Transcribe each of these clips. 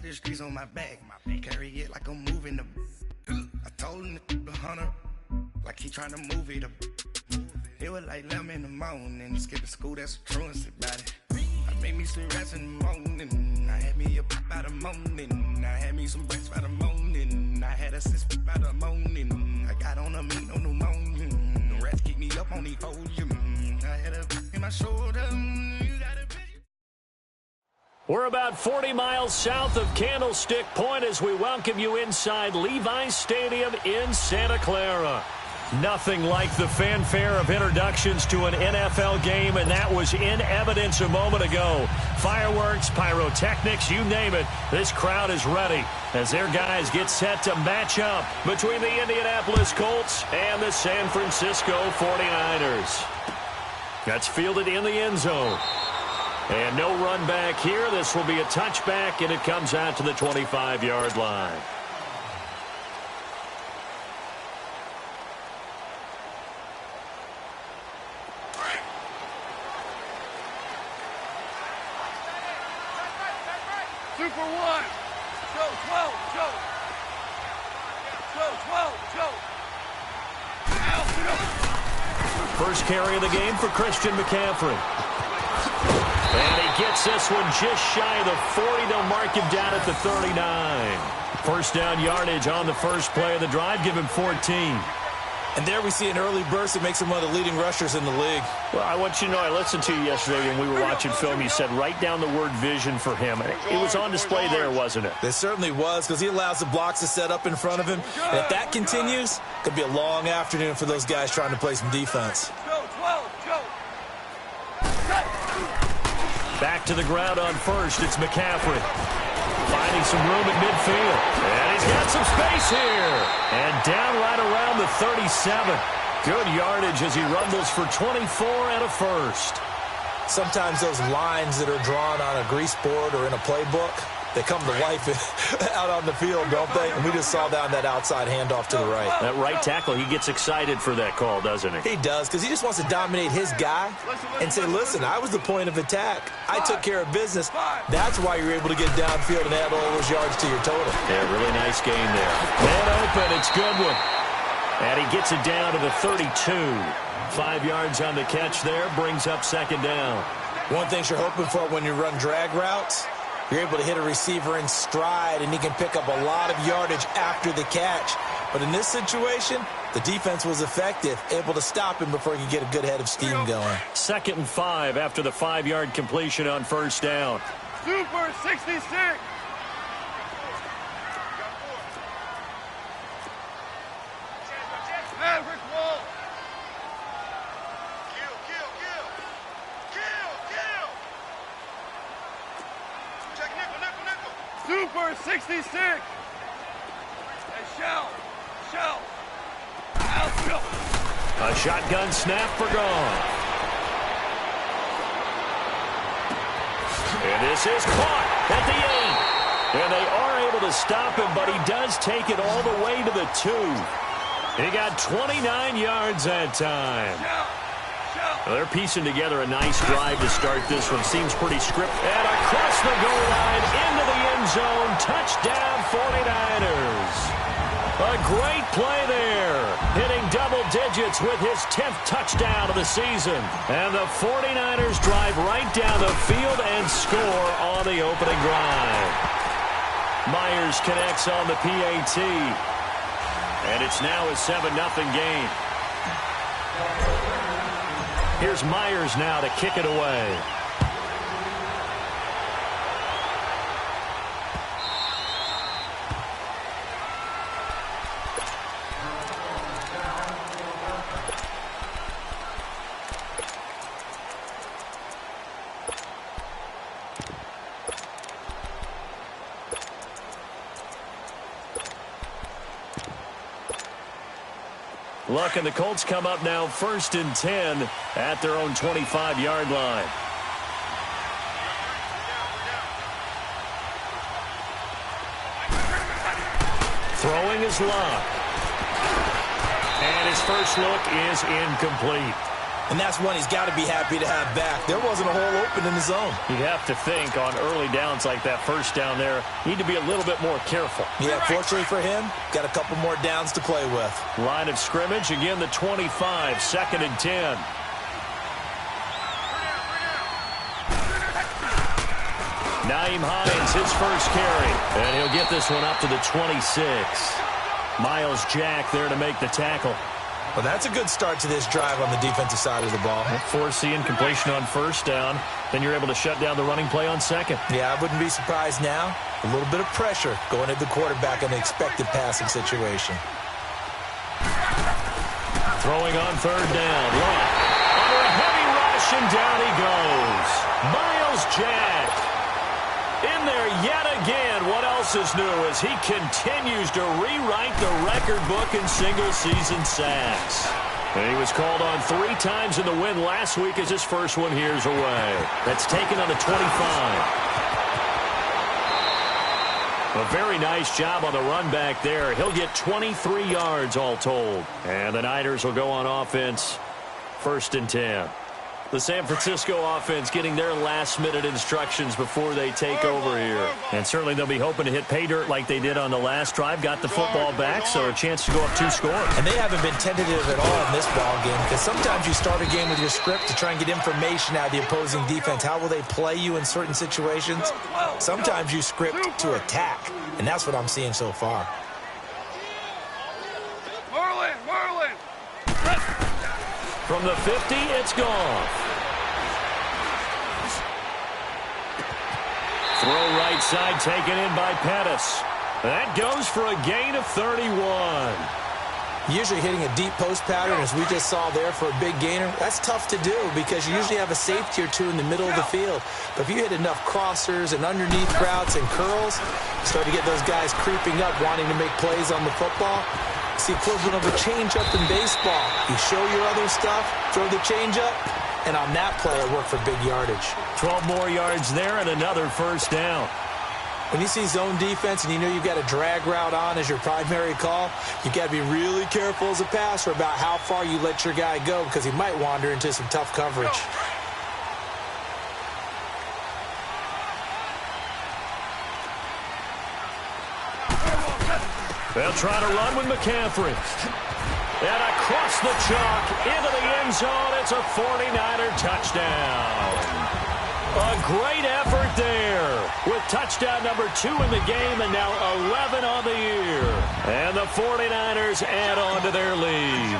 got the streets on my back. Carry it like I'm moving the. I told him the hunter, like he trying to move it up. It was like 11 in the morning. Skipping school, that's a truancy about it. I made me some rats in the morning. I had me a pop by the morning. I had me some breaks by the morning. I had a sis by the morning. I got on a meat on the morning. The rats keep me up on the podium. I had a in my shoulder. You got a We're about 40 miles south of Candlestick Point as we welcome you inside Levi's Stadium in Santa Clara. Nothing like the fanfare of introductions to an NFL game, and that was in evidence a moment ago. Fireworks, pyrotechnics, you name it. This crowd is ready as their guys get set to match up between the Indianapolis Colts and the San Francisco 49ers. That's fielded in the end zone. And no run back here. This will be a touchback, and it comes out to the 25-yard line. Super one. Joe, 12, Joe. Joe, 12, Joe. First carry of the game for Christian McCaffrey. And he gets this one just shy of the 40. They'll mark him down at the 39. First down yardage on the first play of the drive. Give him 14. And there we see an early burst that makes him one of the leading rushers in the league. Well, I want you to know, I listened to you yesterday when we were watching film. You said write down the word vision for him. It was on display there, wasn't it? It certainly was, because he allows the blocks to set up in front of him. And if that continues, it could be a long afternoon for those guys trying to play some defense. Back to the ground on first. It's McCaffrey. Finding some room at midfield. And he's got some space here. And down right around the 37. Good yardage as he rumbles for 24 and a first. Sometimes those lines that are drawn on a grease board or in a playbook, they come to life out on the field, don't they? And we just saw that on that outside handoff to the right. That right tackle, he gets excited for that call, doesn't he? He does, because he just wants to dominate his guy and say, listen, I was the point of attack. I took care of business. That's why you're able to get downfield and add all those yards to your total. Yeah, really nice game there. Man open, it's Goodwin. And he gets it down to the 32. 5 yards on the catch there, brings up second down. One thing you're hoping for when you run drag routes, you're able to hit a receiver in stride, and he can pick up a lot of yardage after the catch. But in this situation, the defense was effective, able to stop him before he could get a good head of steam going. 2nd and 5 after the 5-yard completion on first down. Super 66. Maverick wall. Super 66. Hey, shell. A shotgun snap for Goff. And this is caught at the 8. And they are able to stop him, but he does take it all the way to the 2. He got 29 yards that time. Well, they're piecing together a nice drive to start this one. Seems pretty scripted. And across the goal line, into the end zone. Touchdown, 49ers. A great play there. Hitting double digits with his 10th touchdown of the season. And the 49ers drive right down the field and score on the opening drive. Myers connects on the PAT. And it's now a 7-0 game. Here's Myers now to kick it away. Luck and the Colts come up now 1st and 10 at their own 25-yard line. Throwing is Luck. And his first look is incomplete. And that's one he's got to be happy to have back. There wasn't a hole open in the zone. You'd have to think on early downs like that first down there, need to be a little bit more careful. Yeah, fortunately for him, got a couple more downs to play with. Line of scrimmage, again the 25, 2nd and 10. Nyheim Hines, his first carry. And he'll get this one up to the 26. Miles Jack there to make the tackle. Well, that's a good start to this drive on the defensive side of the ball. Force the incompletion on first down. Then you're able to shut down the running play on second. Yeah, I wouldn't be surprised now. A little bit of pressure going at the quarterback in the expected passing situation. Throwing on third down. Luck. Under a heavy rush, and down he goes. Miles Jack. In there yet again. What else is new as he continues to rewrite the record book in single-season sacks. And he was called on 3 times in the win last week as his first one here's away. That's taken on the 25. A very nice job on the run back there. He'll get 23 yards all told. And the Niners will go on offense 1st and 10. The San Francisco offense getting their last-minute instructions before they take over here. And certainly they'll be hoping to hit pay dirt like they did on the last drive. Got the football back, so a chance to go up 2 scores. And they haven't been tentative at all in this ball game because sometimes you start a game with your script to try and get information out of the opposing defense. How will they play you in certain situations? Sometimes you script to attack, and that's what I'm seeing so far. Merlin! From the 50, it's gone. Throw right side taken in by Pettis. That goes for a gain of 31. Usually hitting a deep post pattern, as we just saw there, for a big gainer, that's tough to do because you usually have a safety or two in the middle of the field. But if you hit enough crossers and underneath routes and curls, start to get those guys creeping up, wanting to make plays on the football. It's the equivalent of a changeup in baseball. You show your other stuff, throw the changeup, and on that play, it worked for big yardage. 12 more yards there and another first down. When you see zone defense and you know you've got a drag route on as your primary call, you've got to be really careful as a passer about how far you let your guy go because he might wander into some tough coverage. They'll try to run with McCaffrey. And across the chalk into the end zone. It's a 49er touchdown. A great effort there with touchdown number 2 in the game and now 11 on the year. And the 49ers add on to their lead.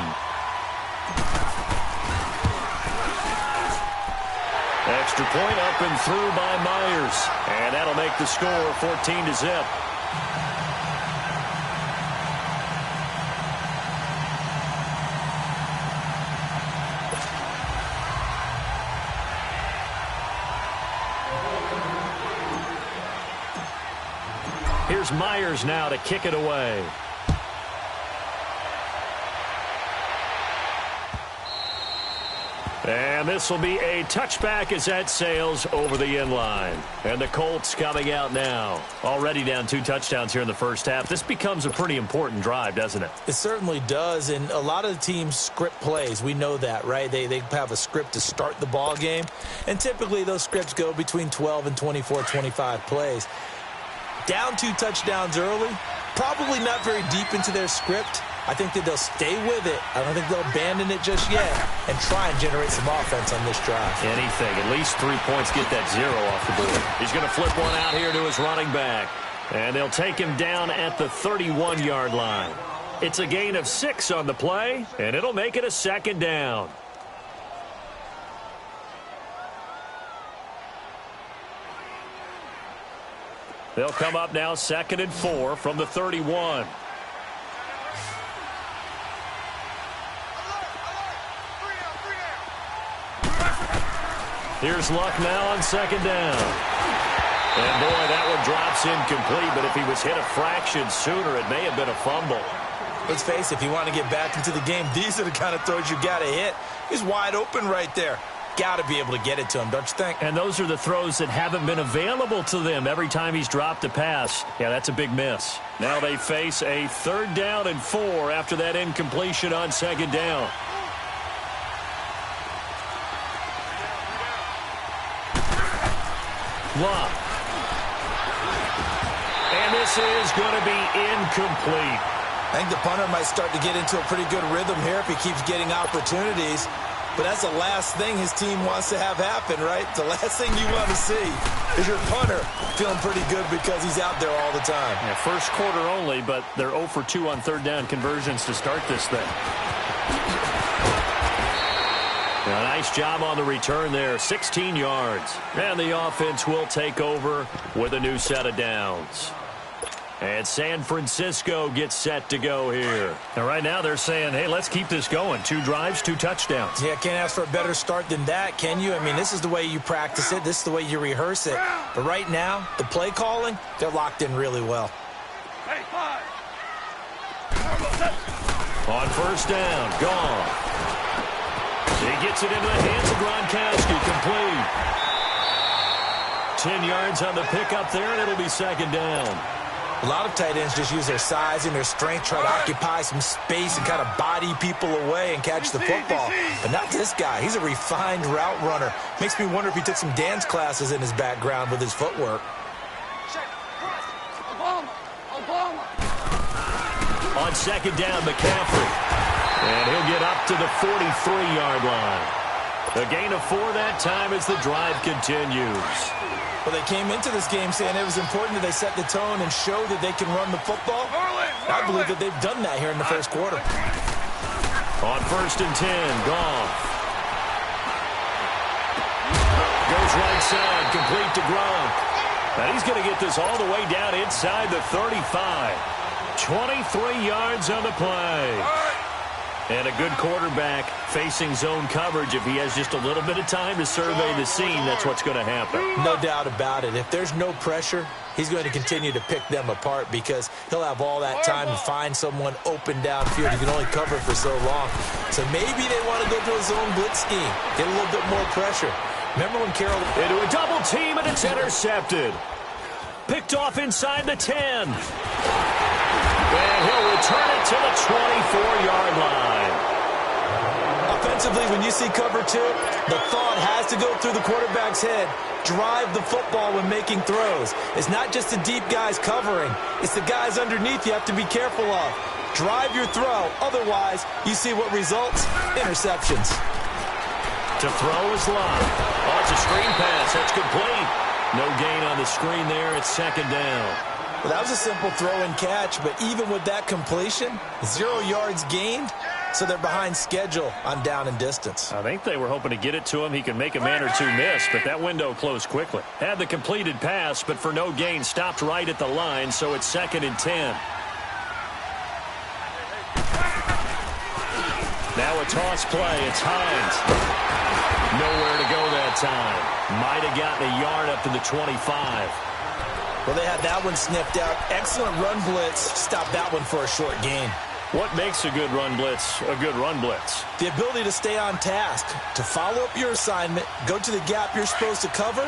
Extra point up and through by Myers. And that'll make the score 14-0. Here's Myers now to kick it away. And this will be a touchback as that sails over the end line. And the Colts coming out now. Already down 2 touchdowns here in the first half. This becomes a pretty important drive, doesn't it? It certainly does. And a lot of the teams script plays. We know that, right? They have a script to start the ball game. And typically those scripts go between 12 and 24, 25 plays. Down 2 touchdowns early, probably not very deep into their script. I think that they'll stay with it. I don't think they'll abandon it just yet and try and generate some offense on this drive. Anything. At least 3 points, get that 0 off the board. He's going to flip one out here to his running back. And they'll take him down at the 31-yard line. It's a gain of 6 on the play, and it'll make it a 2nd down. They'll come up now 2nd and 4 from the 31. Here's Luck now on 2nd down. And boy, that one drops incomplete, but if he was hit a fraction sooner, it may have been a fumble. Let's face it, if you want to get back into the game, these are the kind of throws you got to hit. He's wide open right there. Got to be able to get it to him, don't you think? And those are the throws that haven't been available to them every time he's dropped a pass. Yeah, that's a big miss. Now they face a 3rd down and 4 after that incompletion on 2nd down. Love. And this is going to be incomplete. I think the punter might start to get into a pretty good rhythm here if he keeps getting opportunities. But that's the last thing his team wants to have happen, right? The last thing you want to see is your punter feeling pretty good because he's out there all the time. Yeah, first quarter only, but they're 0 for 2 on third down conversions to start this thing. A nice job on the return there, 16 yards. And the offense will take over with a new set of downs. And San Francisco gets set to go here. And right now they're saying, hey, let's keep this going. 2 drives, 2 touchdowns. Yeah, can't ask for a better start than that, can you? I mean, this is the way you practice it. This is the way you rehearse it. But right now, the play calling, they're locked in really well. Hey, 5. On first down, gone. He gets it into the hands of Gronkowski, complete. 10 yards on the pickup there, and it'll be second down. A lot of tight ends just use their size and their strength, try to occupy some space and kind of body people away and catch the football. But not this guy. He's a refined route runner. Makes me wonder if he took some dance classes in his background with his footwork. On second down, McCaffrey. And he'll get up to the 43-yard line. A gain of 4 that time as the drive continues. Well, they came into this game saying it was important that they set the tone and show that they can run the football. I believe that they've done that here in the first quarter. On first and 10, Goff. Goes right side, complete to Gronk. And he's going to get this all the way down inside the 35. 23 yards on the play. And a good quarterback facing zone coverage. If he has just a little bit of time to survey the scene, that's what's going to happen. No doubt about it. If there's no pressure, he's going to continue to pick them apart because he'll have all that time to find someone open downfield. He can only cover for so long. So maybe they want to go to a zone blitz scheme, get a little bit more pressure. Remember when Carroll... Into a double team, and it's intercepted. Picked off inside the 10. And he'll return it to the 24-yard line. Offensively, when you see cover 2, the thought has to go through the quarterback's head. Drive the football when making throws. It's not just the deep guys covering. It's the guys underneath you have to be careful of. Drive your throw. Otherwise, you see what results? Interceptions. To throw is Love. Oh, it's a screen pass. That's complete. No gain on the screen there. It's second down. Well, that was a simple throw and catch, but even with that completion, 0 yards gained, so they're behind schedule on down and distance. I think they were hoping to get it to him. He could make a man or 2 miss, but that window closed quickly. Had the completed pass, but for no gain, stopped right at the line, so it's second and 10. Now a toss play. It's Hines. Nowhere to go that time. Might have gotten a yard up to the 25. Well, they had that one sniffed out. Excellent run blitz. Stopped that one for a short gain. What makes a good run blitz a good run blitz? The ability to stay on task, to follow up your assignment, go to the gap you're supposed to cover,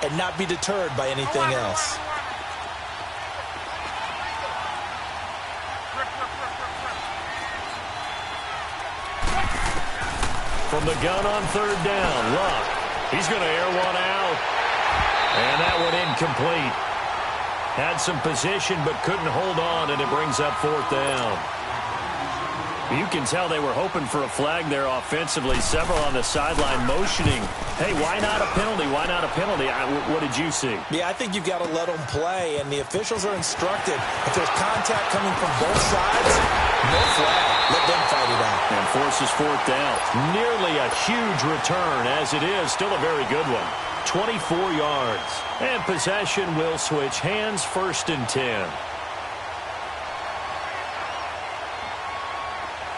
and not be deterred by anything else. From the gun on third down, Luck. He's going to air one out. And that one incomplete. Had some position but couldn't hold on, and it brings up fourth down. You can tell they were hoping for a flag there offensively. Several on the sideline motioning. Hey, why not a penalty? Why not a penalty? What did you see? Yeah, I think you've got to let them play, and the officials are instructed. If there's contact coming from both sides, no flag. Let them fight it out. And forces fourth down. Nearly a huge return. As it is, still a very good one. 24 yards. And possession will switch hands, first and 10.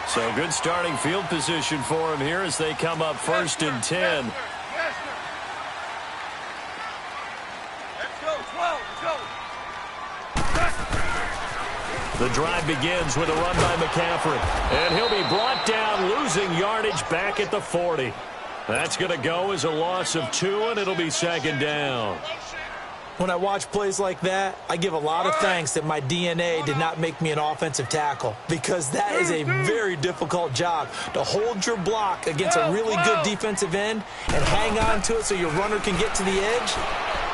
So good starting field position for him here as they come up first and 10. Let's go, 12, let's go. The drive begins with a run by McCaffrey. And he'll be brought down, losing yardage back at the 40. That's going to go as a loss of 2, and it'll be second down. When I watch plays like that, I give a lot of thanks that my DNA did not make me an offensive tackle, because that is a very difficult job, to hold your block against a really good defensive end and hang on to it so your runner can get to the edge.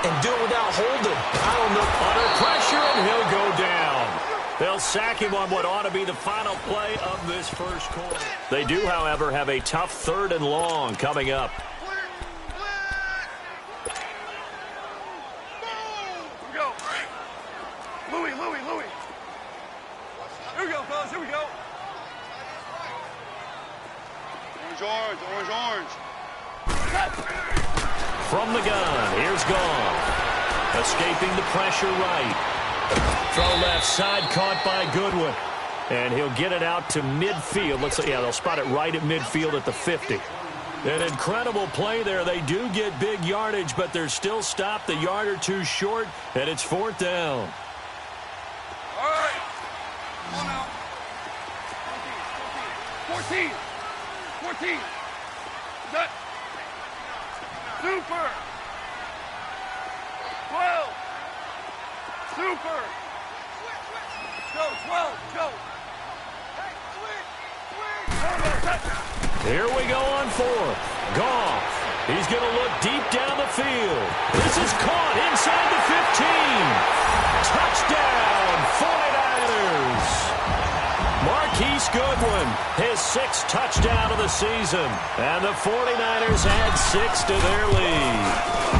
and do it without holding. I don't know. Under pressure, and he'll go down. They'll sack him on what ought to be the final play of this first quarter. They do, however, have a tough 3rd and long coming up. Louis. Here we go, fellas. Here we go. Orange. From the gun, here's Goff. Escaping the pressure right. Throw left side, caught by Goodwin. And he'll get it out to midfield. Looks like, yeah, they'll spot it right at midfield at the 50. An incredible play there. They do get big yardage, but they're still stopped a yard or two short, and it's 4th down. All right. Come on now. 14. Set. Super. 12. Super. Let's go, 12. Let's go. Here we go on 4th. Goff. He's going to look deep down the field. This is caught inside the 15. Touchdown, 49ers. Marquise Goodwin, his 6th touchdown of the season. And the 49ers add 6 to their lead.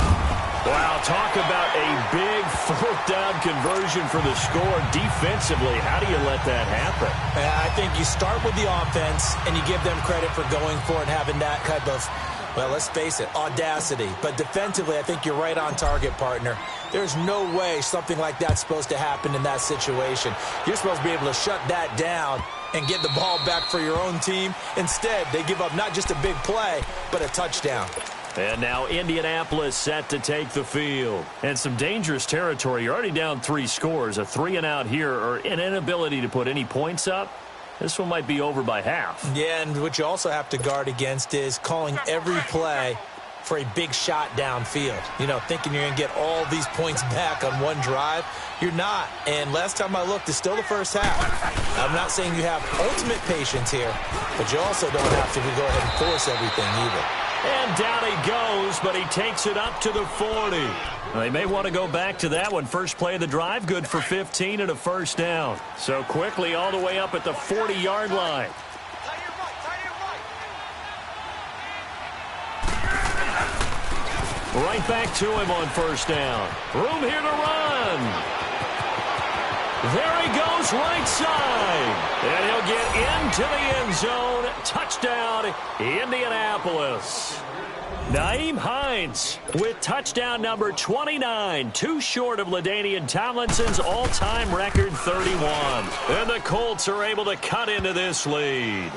Wow, talk about a big 4th down conversion for the score. Defensively, how do you let that happen? I think you start with the offense, and you give them credit for going for it and having that type of, well, let's face it, audacity. But defensively, I think you're right on target, partner. There's no way something like that's supposed to happen in that situation. You're supposed to be able to shut that down and get the ball back for your own team. Instead, they give up not just a big play, but a touchdown. And now Indianapolis set to take the field. And some dangerous territory. You're already down 3 scores. A 3-and-out here, or an inability to put any points up. This one might be over by half. Yeah, and what you also have to guard against is calling every play for a big shot downfield. You know, thinking you're going to get all these points back on one drive. You're not. And last time I looked, it's still the first half. I'm not saying you have ultimate patience here, but you also don't have to go ahead and force everything either. And down he goes, but he takes it up to the 40. They may want to go back to that one. First play of the drive, good for 15 and a first down. So quickly all the way up at the 40-yard line. Right back to him on first down. Room here to run. There he goes, right side. And he'll get into the end zone. Touchdown, Indianapolis. Nyheim Hines with touchdown number 29. Too short of LaDainian Tomlinson's all-time record 31. And the Colts are able to cut into this lead.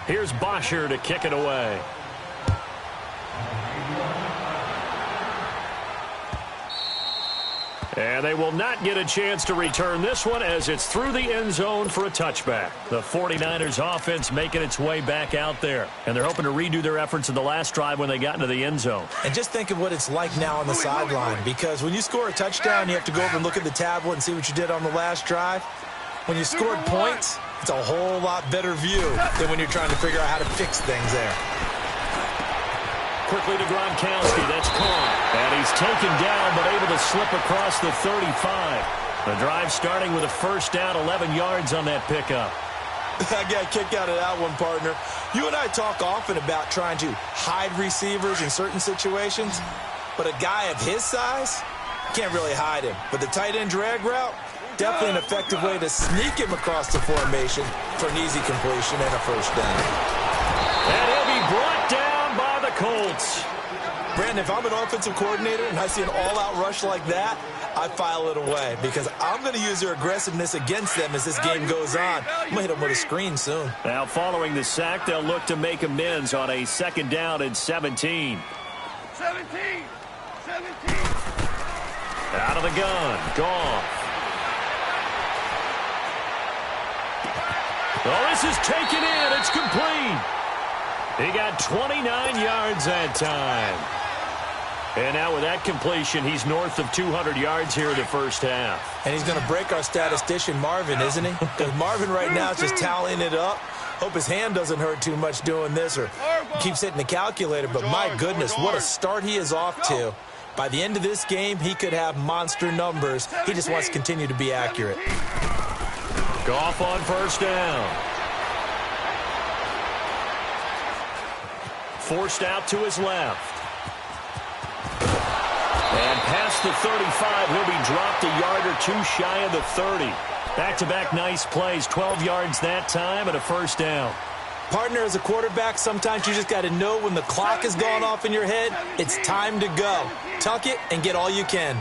Here's Bosher to kick it away. And they will not get a chance to return this one as it's through the end zone for a touchback. The 49ers offense making its way back out there. And they're hoping to redo their efforts in the last drive when they got into the end zone. And just think of what it's like now on the sideline. Because when you score a touchdown, you have to go over and look at the tablet and see what you did on the last drive. When you scored points, it's a whole lot better view than when you're trying to figure out how to fix things there. Quickly to Gronkowski. That's caught. And he's taken down, but able to slip across the 35. The drive starting with a first down, 11 yards on that pickup. I got a kick out of that one, partner. You and I talk often about trying to hide receivers in certain situations, but a guy of his size, can't really hide him. But the tight end drag route, definitely an effective way to sneak him across the formation for an easy completion and a first down. And he'll be brought down by the Colts. Brandon, if I'm an offensive coordinator and I see an all-out rush like that, I file it away because I'm going to use their aggressiveness against them as this game goes on. I'm going to hit them with a screen soon. Now, following the sack, they'll look to make amends on a second down and 17. 17. Out of the gun. Goff. Oh, this is taken in. It's complete. He got 29 yards that time. And now with that completion, he's north of 200 yards here in the first half. And he's going to break our statistician, Marvin, isn't he? Because Marvin right now is just tallying it up. Hope his hand doesn't hurt too much doing this or keeps hitting the calculator, but my goodness, what a start he is off to. By the end of this game, he could have monster numbers. He just wants to continue to be accurate. Goff on first down. Forced out to his left. And past the 35, he'll be dropped a yard or two shy of the 30. Back-to-back nice plays, 12 yards that time and a first down. Partner, as a quarterback, sometimes you just got to know when the clock has gone off in your head, it's time to go. Tuck it and get all you can.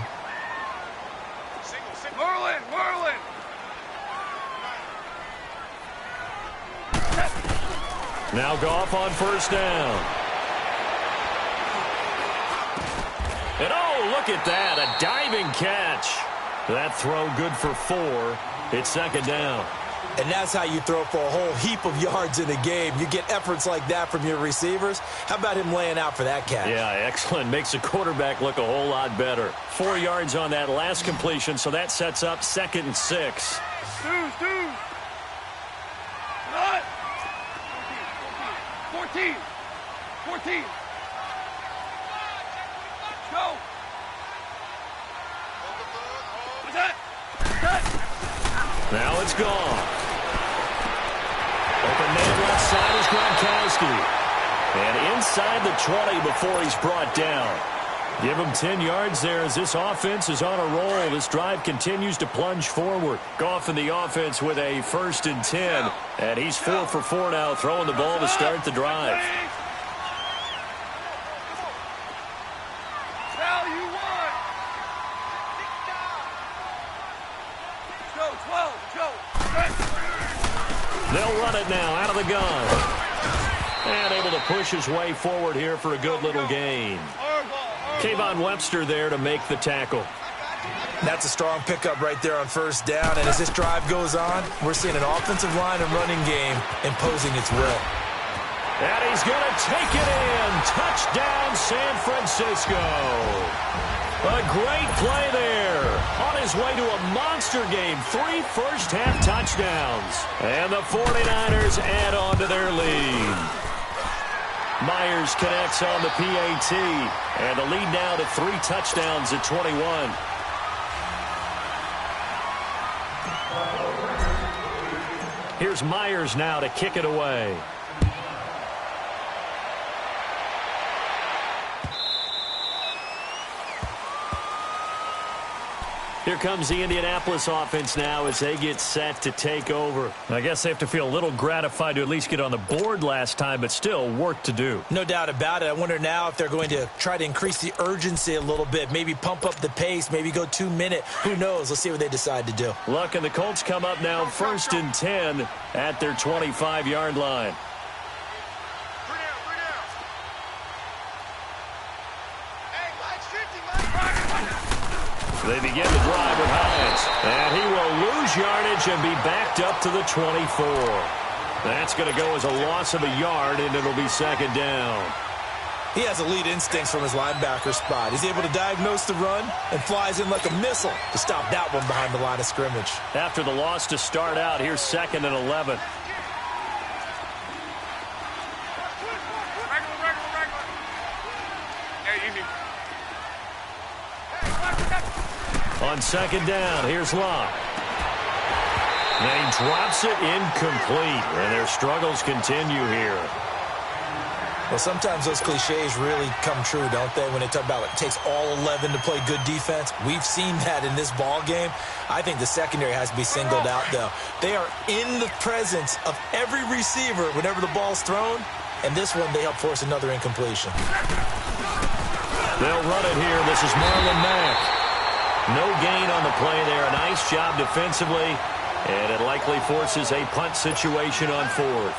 Merlin! Now Goff on first down. And oh, look at that, a diving catch. That throw good for 4. It's second down. And that's how you throw for a whole heap of yards in a game. You get efforts like that from your receivers. How about him laying out for that catch? Yeah, excellent. Makes the quarterback look a whole lot better. 4 yards on that last completion, so that sets up 2nd and 6. Dude. 14. Go. What's that? Now it's gone. Open man left side is Gronkowski. And inside the 20 before he's brought down. Give him 10 yards there as this offense is on a roll. This drive continues to plunge forward. Goff in the offense with a 1st and 10. And he's 4 for 4 now, throwing the ball to start the drive. They'll run it now out of the gun. And able to push his way forward here for a good little gain. Kayvon Webster there to make the tackle. That's a strong pickup right there on first down. And as this drive goes on, we're seeing an offensive line and running game imposing its will. And he's going to take it in. Touchdown, San Francisco. A great play there. On his way to a monster game. 3 first-half touchdowns. And the 49ers add on to their lead. Myers connects on the PAT. And the lead now to 3 touchdowns at 21. Here's Myers now to kick it away. Here comes the Indianapolis offense now as they get set to take over. I guess they have to feel a little gratified to at least get on the board last time, but still work to do. No doubt about it. I wonder now if they're going to try to increase the urgency a little bit, maybe pump up the pace, maybe go 2-minute. Who knows? Let's see what they decide to do. Luck and the Colts come up now 1st and 10 at their 25-yard line. They begin the drive with Hines. And he will lose yardage and be backed up to the 24. That's going to go as a loss of a yard, and it'll be 2nd down. He has elite instincts from his linebacker spot. He's able to diagnose the run and flies in like a missile to stop that one behind the line of scrimmage. After the loss to start out, here's 2nd and 11. On 2nd down, here's Locke. And he drops it incomplete, and their struggles continue here. Well, sometimes those cliches really come true, don't they, when they talk about it takes all 11 to play good defense. We've seen that in this ball game. I think the secondary has to be singled out, though. They are in the presence of every receiver whenever the ball's thrown, and this one they help force another incompletion. They'll run it here. This is Marlon Mack. No gain on the play there. A nice job defensively, and it likely forces a punt situation on 4th.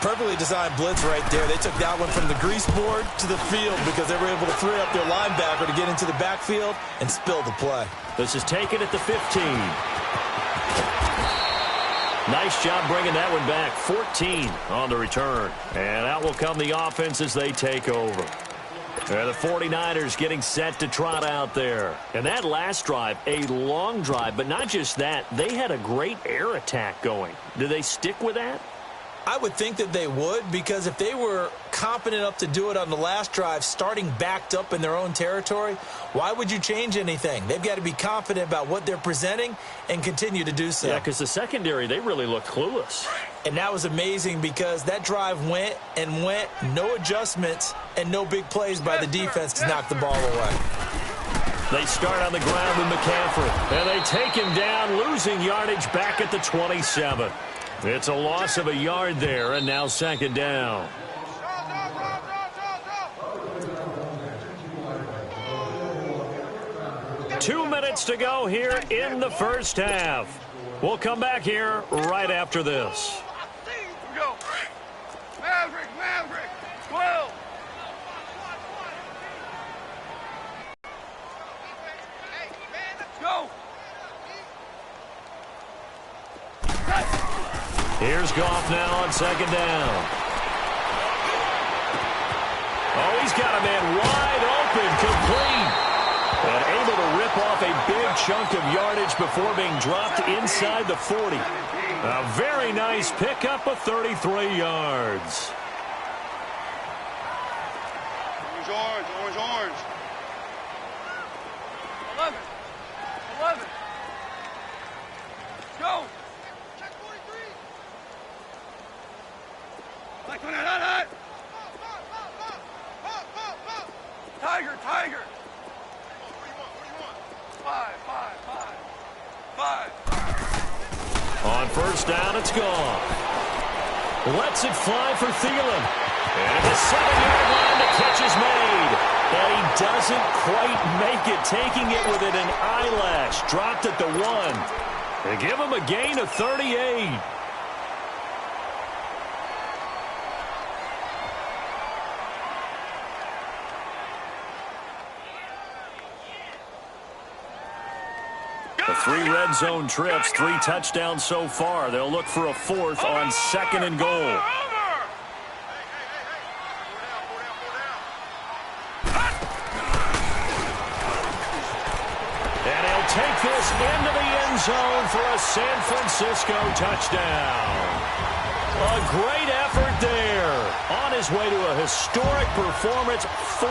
Perfectly designed blitz right there. They took that one from the grease board to the field because they were able to free up their linebacker to get into the backfield and spill the play. This is taken at the 15. Nice job bringing that one back. 14 on the return. And out will come the offense as they take over. The 49ers getting set to trot out there. And that last drive, a long drive, but not just that. They had a great air attack going. Do they stick with that? I would think that they would, because if they were confident enough to do it on the last drive, starting backed up in their own territory, why would you change anything? They've got to be confident about what they're presenting and continue to do so. Yeah, because the secondary, they really looked clueless. And that was amazing because that drive went and went, no adjustments, and no big plays by the defense to knock the ball away. They start on the ground with McCaffrey, and they take him down, losing yardage back at the 27. It's a loss of a yard there, and now second down. Two minutes to go here in the first half. We'll come back here right after this. Here we go. Maverick, 12. Go. Here's Goff now on second down. Oh, he's got a man wide open, complete. And able to rip off a big chunk of yardage before being dropped inside the 40. A very nice pickup of 33 yards. Orange. 11. Go. Check 43. Like on that. Tiger. What do you want? Five. On first down, it's gone. Lets it fly for Thielen. And at the 7-yard line, the catch is made. And he doesn't quite make it, taking it within an eyelash. Dropped at the 1. They give him a gain of 38. The 3 red zone trips, 3 touchdowns so far. They'll look for a 4th on second and goal. And he'll take this into the end zone for a San Francisco touchdown. A great effort there. On his way to a historic performance, 4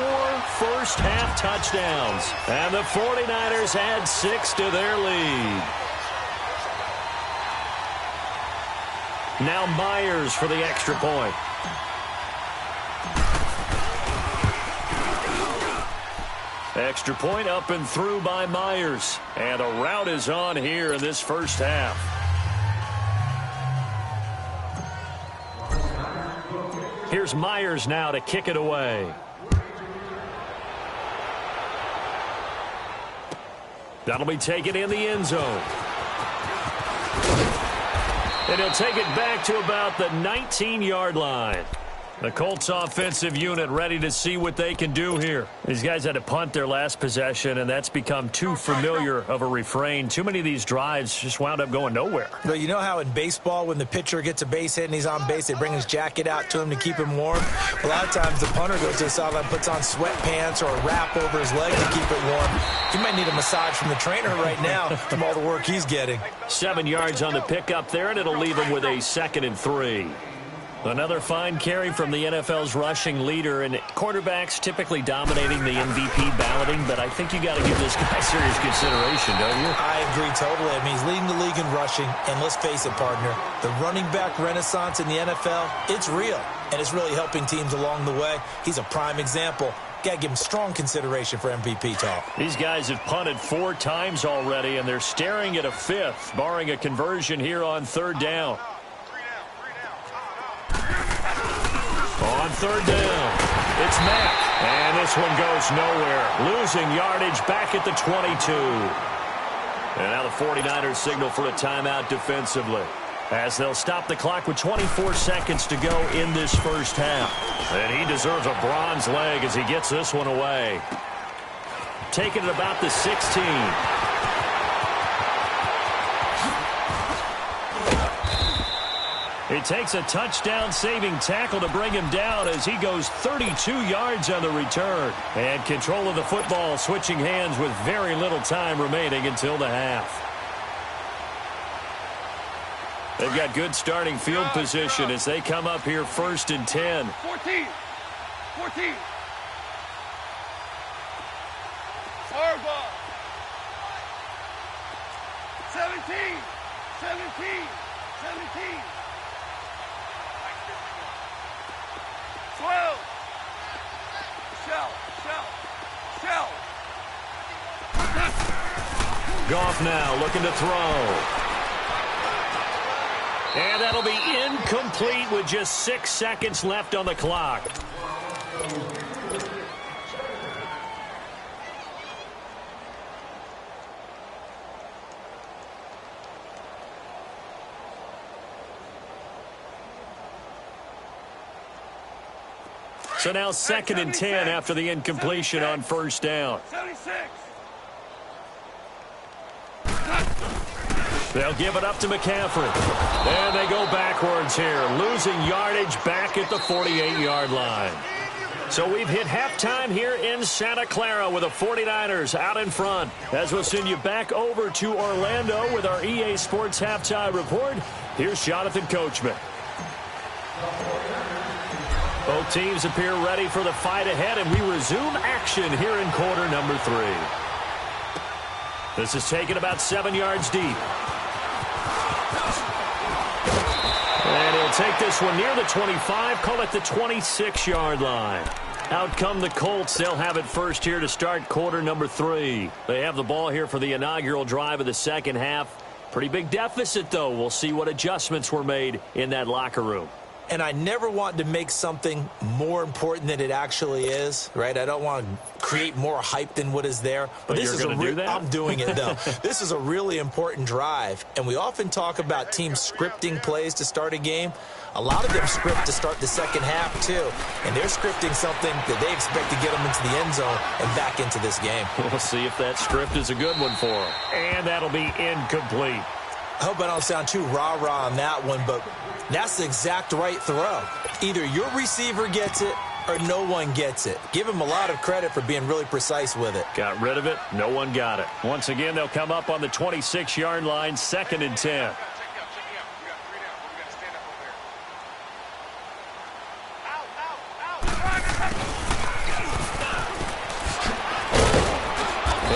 first-half touchdowns. And the 49ers add 6 to their lead. Now Myers for the extra point. Extra point up and through by Myers. And a rout is on here in this first half. Here's Myers now to kick it away. That'll be taken in the end zone. And he'll take it back to about the 19-yard line. The Colts offensive unit ready to see what they can do here. These guys had to punt their last possession, and that's become too familiar of a refrain. Too many of these drives just wound up going nowhere. But you know how in baseball, when the pitcher gets a base hit and he's on base, they bring his jacket out to him to keep him warm? A lot of times the punter goes to the sideline, puts on sweatpants or a wrap over his leg to keep it warm. He might need a massage from the trainer right now from all the work he's getting. 7 yards on the pickup there, and it'll leave him with a 2nd and 3. Another fine carry from the NFL's rushing leader, and quarterbacks typically dominating the MVP balloting, but I think you got to give this guy serious consideration, don't you? I agree totally. I mean, he's leading the league in rushing, and let's face it, partner, the running back renaissance in the NFL, it's real, and it's really helping teams along the way. He's a prime example. Got to give him strong consideration for MVP talk. These guys have punted 4 times already, and they're staring at a 5th, barring a conversion here on 3rd down. On 3rd down, it's Mack, and this one goes nowhere. Losing yardage back at the 22. And now the 49ers signal for a timeout defensively, as they'll stop the clock with 24 seconds to go in this first half. And he deserves a bronze leg as he gets this one away. Taking it about the 16. It takes a touchdown-saving tackle to bring him down as he goes 32 yards on the return. And control of the football switching hands with very little time remaining until the half. They've got good starting field position as they come up here 1st and 10. 14. 14. Far ball. 17. 17. 17. 12. Shell. Goff now looking to throw. And that'll be incomplete with just 6 seconds left on the clock. So now 2nd and 10 after the incompletion on 1st down. 76. They'll give it up to McCaffrey. And they go backwards here, losing yardage back at the 48-yard line. So we've hit halftime here in Santa Clara with the 49ers out in front. As we'll send you back over to Orlando with our EA Sports Halftime Report, here's Jonathan Coachman. Both teams appear ready for the fight ahead, and we resume action here in quarter number 3. This is taken about 7 yards deep. And he'll take this one near the 25, call it the 26-yard line. Out come the Colts. They'll have it first here to start quarter number 3. They have the ball here for the inaugural drive of the second half. Pretty big deficit, though. We'll see what adjustments were made in that locker room. And I never want to make something more important than it actually is, right? I don't want to create more hype than what is there. But this is I'm doing it, though. This is a really important drive. And we often talk about teams scripting plays to start a game. A lot of them script to start the second half, too. And they're scripting something that they expect to get them into the end zone and back into this game. We'll see if that script is a good one for them. And that'll be incomplete. I hope I don't sound too rah-rah on that one, but that's the exact right throw. Either your receiver gets it or no one gets it. Give him a lot of credit for being really precise with it. Got rid of it. No one got it. Once again, they'll come up on the 26-yard line, 2nd and 10.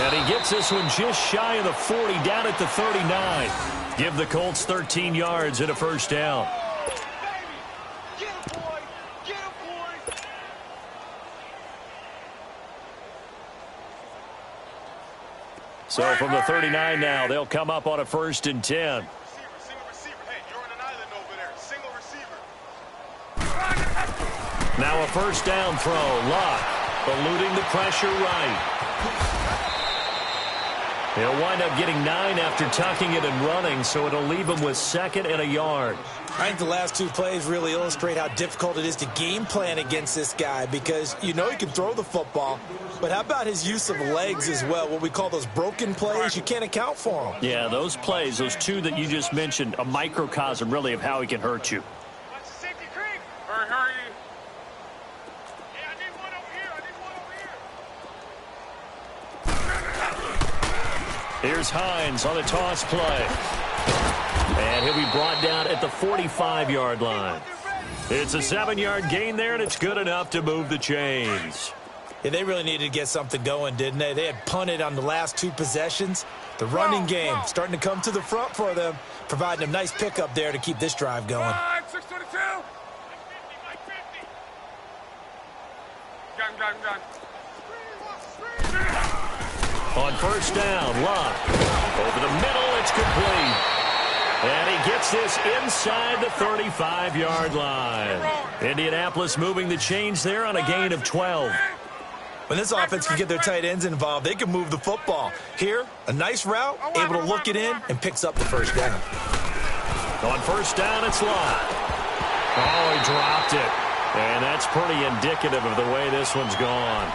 And he gets this one just shy of the 40, down at the 39. Give the Colts 13 yards and a first down. So from the 39 now, they'll come up on a 1st and 10. Now a first down throw. Locke eluding the pressure right. He'll wind up getting 9 after tucking it and running, so it'll leave him with 2nd and a yard. I think the last 2 plays really illustrate how difficult it is to game plan against this guy because you know he can throw the football, but how about his use of legs as well, what we call those broken plays? You can't account for them. Yeah, those plays, those 2 that you just mentioned, a microcosm really of how he can hurt you. Hurry. Here's Hines on the toss play. And he'll be brought down at the 45-yard line. It's a 7-yard gain there, and it's good enough to move the chains. Yeah, they really needed to get something going, didn't they? They had punted on the last 2 possessions. The running game starting to come to the front for them, providing a nice pickup there to keep this drive going. 622. Gun. On first down, Locke. Over the middle, it's complete. And he gets this inside the 35-yard line. Indianapolis moving the chains there on a gain of 12. When this offense can get their tight ends involved, they can move the football. Here, a nice route, able to look it in, and picks up the first down. On first down, it's Locke. Oh, he dropped it. And that's pretty indicative of the way this one's gone.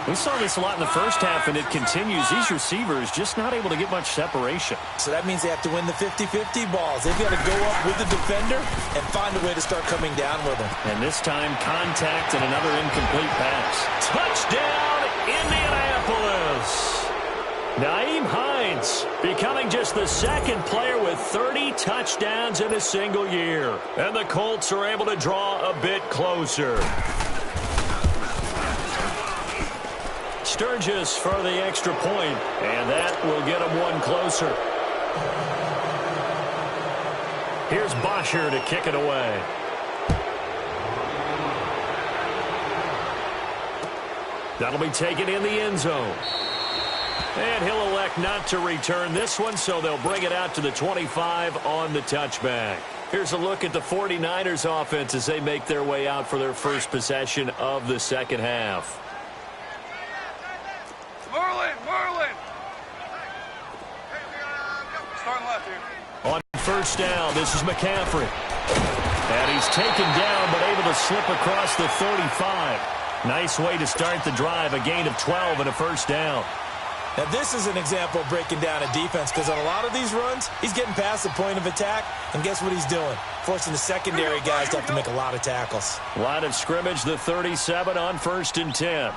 We saw this a lot in the first half, and it continues. These receivers just not able to get much separation. So that means they have to win the 50-50 balls. They've got to go up with the defender and find a way to start coming down with them. And this time, contact and another incomplete pass. Touchdown, Indianapolis! Nyheim Hines becoming just the second player with 30 touchdowns in a single year. And the Colts are able to draw a bit closer. Sturgis for the extra point, and that will get them one closer. Here's Bosher to kick it away. That'll be taken in the end zone. And he'll elect not to return this one, so they'll bring it out to the 25 on the touchback. Here's a look at the 49ers offense as they make their way out for their first possession of the second half. Merlin! Starting left here. On first down, this is McCaffrey. And he's taken down, but able to slip across the 35. Nice way to start the drive, a gain of 12 and a first down. Now, this is an example of breaking down a defense because on a lot of these runs, he's getting past the point of attack, and guess what he's doing? Forcing the secondary guys to have to make a lot of tackles. Line of scrimmage, the 37 on 1st and 10.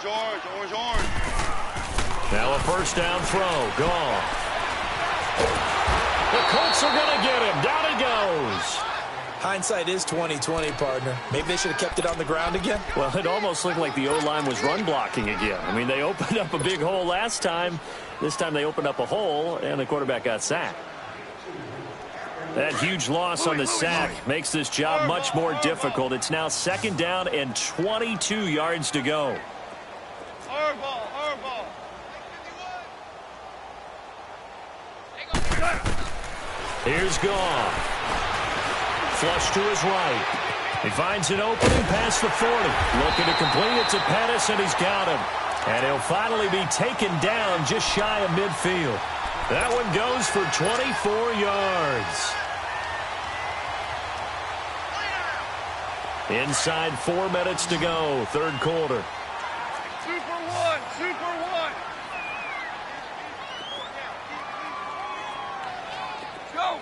Orange. Now a first down throw, gone. The Colts are going to get him. Down he goes. Hindsight is 20/20, partner. Maybe they should have kept it on the ground again. Well, it almost looked like the O-line was run blocking again. I mean, they opened up a big hole last time. This time they opened up a hole, and the quarterback got sacked. That huge loss on the sack makes this job much more difficult. It's now 2nd down and 22 yards to go. Hardball. Here's Goff. Flush to his right. He finds an opening past the 40. Looking to complete it to Pettis, and he's got him. And he'll finally be taken down just shy of midfield. That one goes for 24 yards. Inside 4 minutes to go, 3rd quarter. Super one. Go.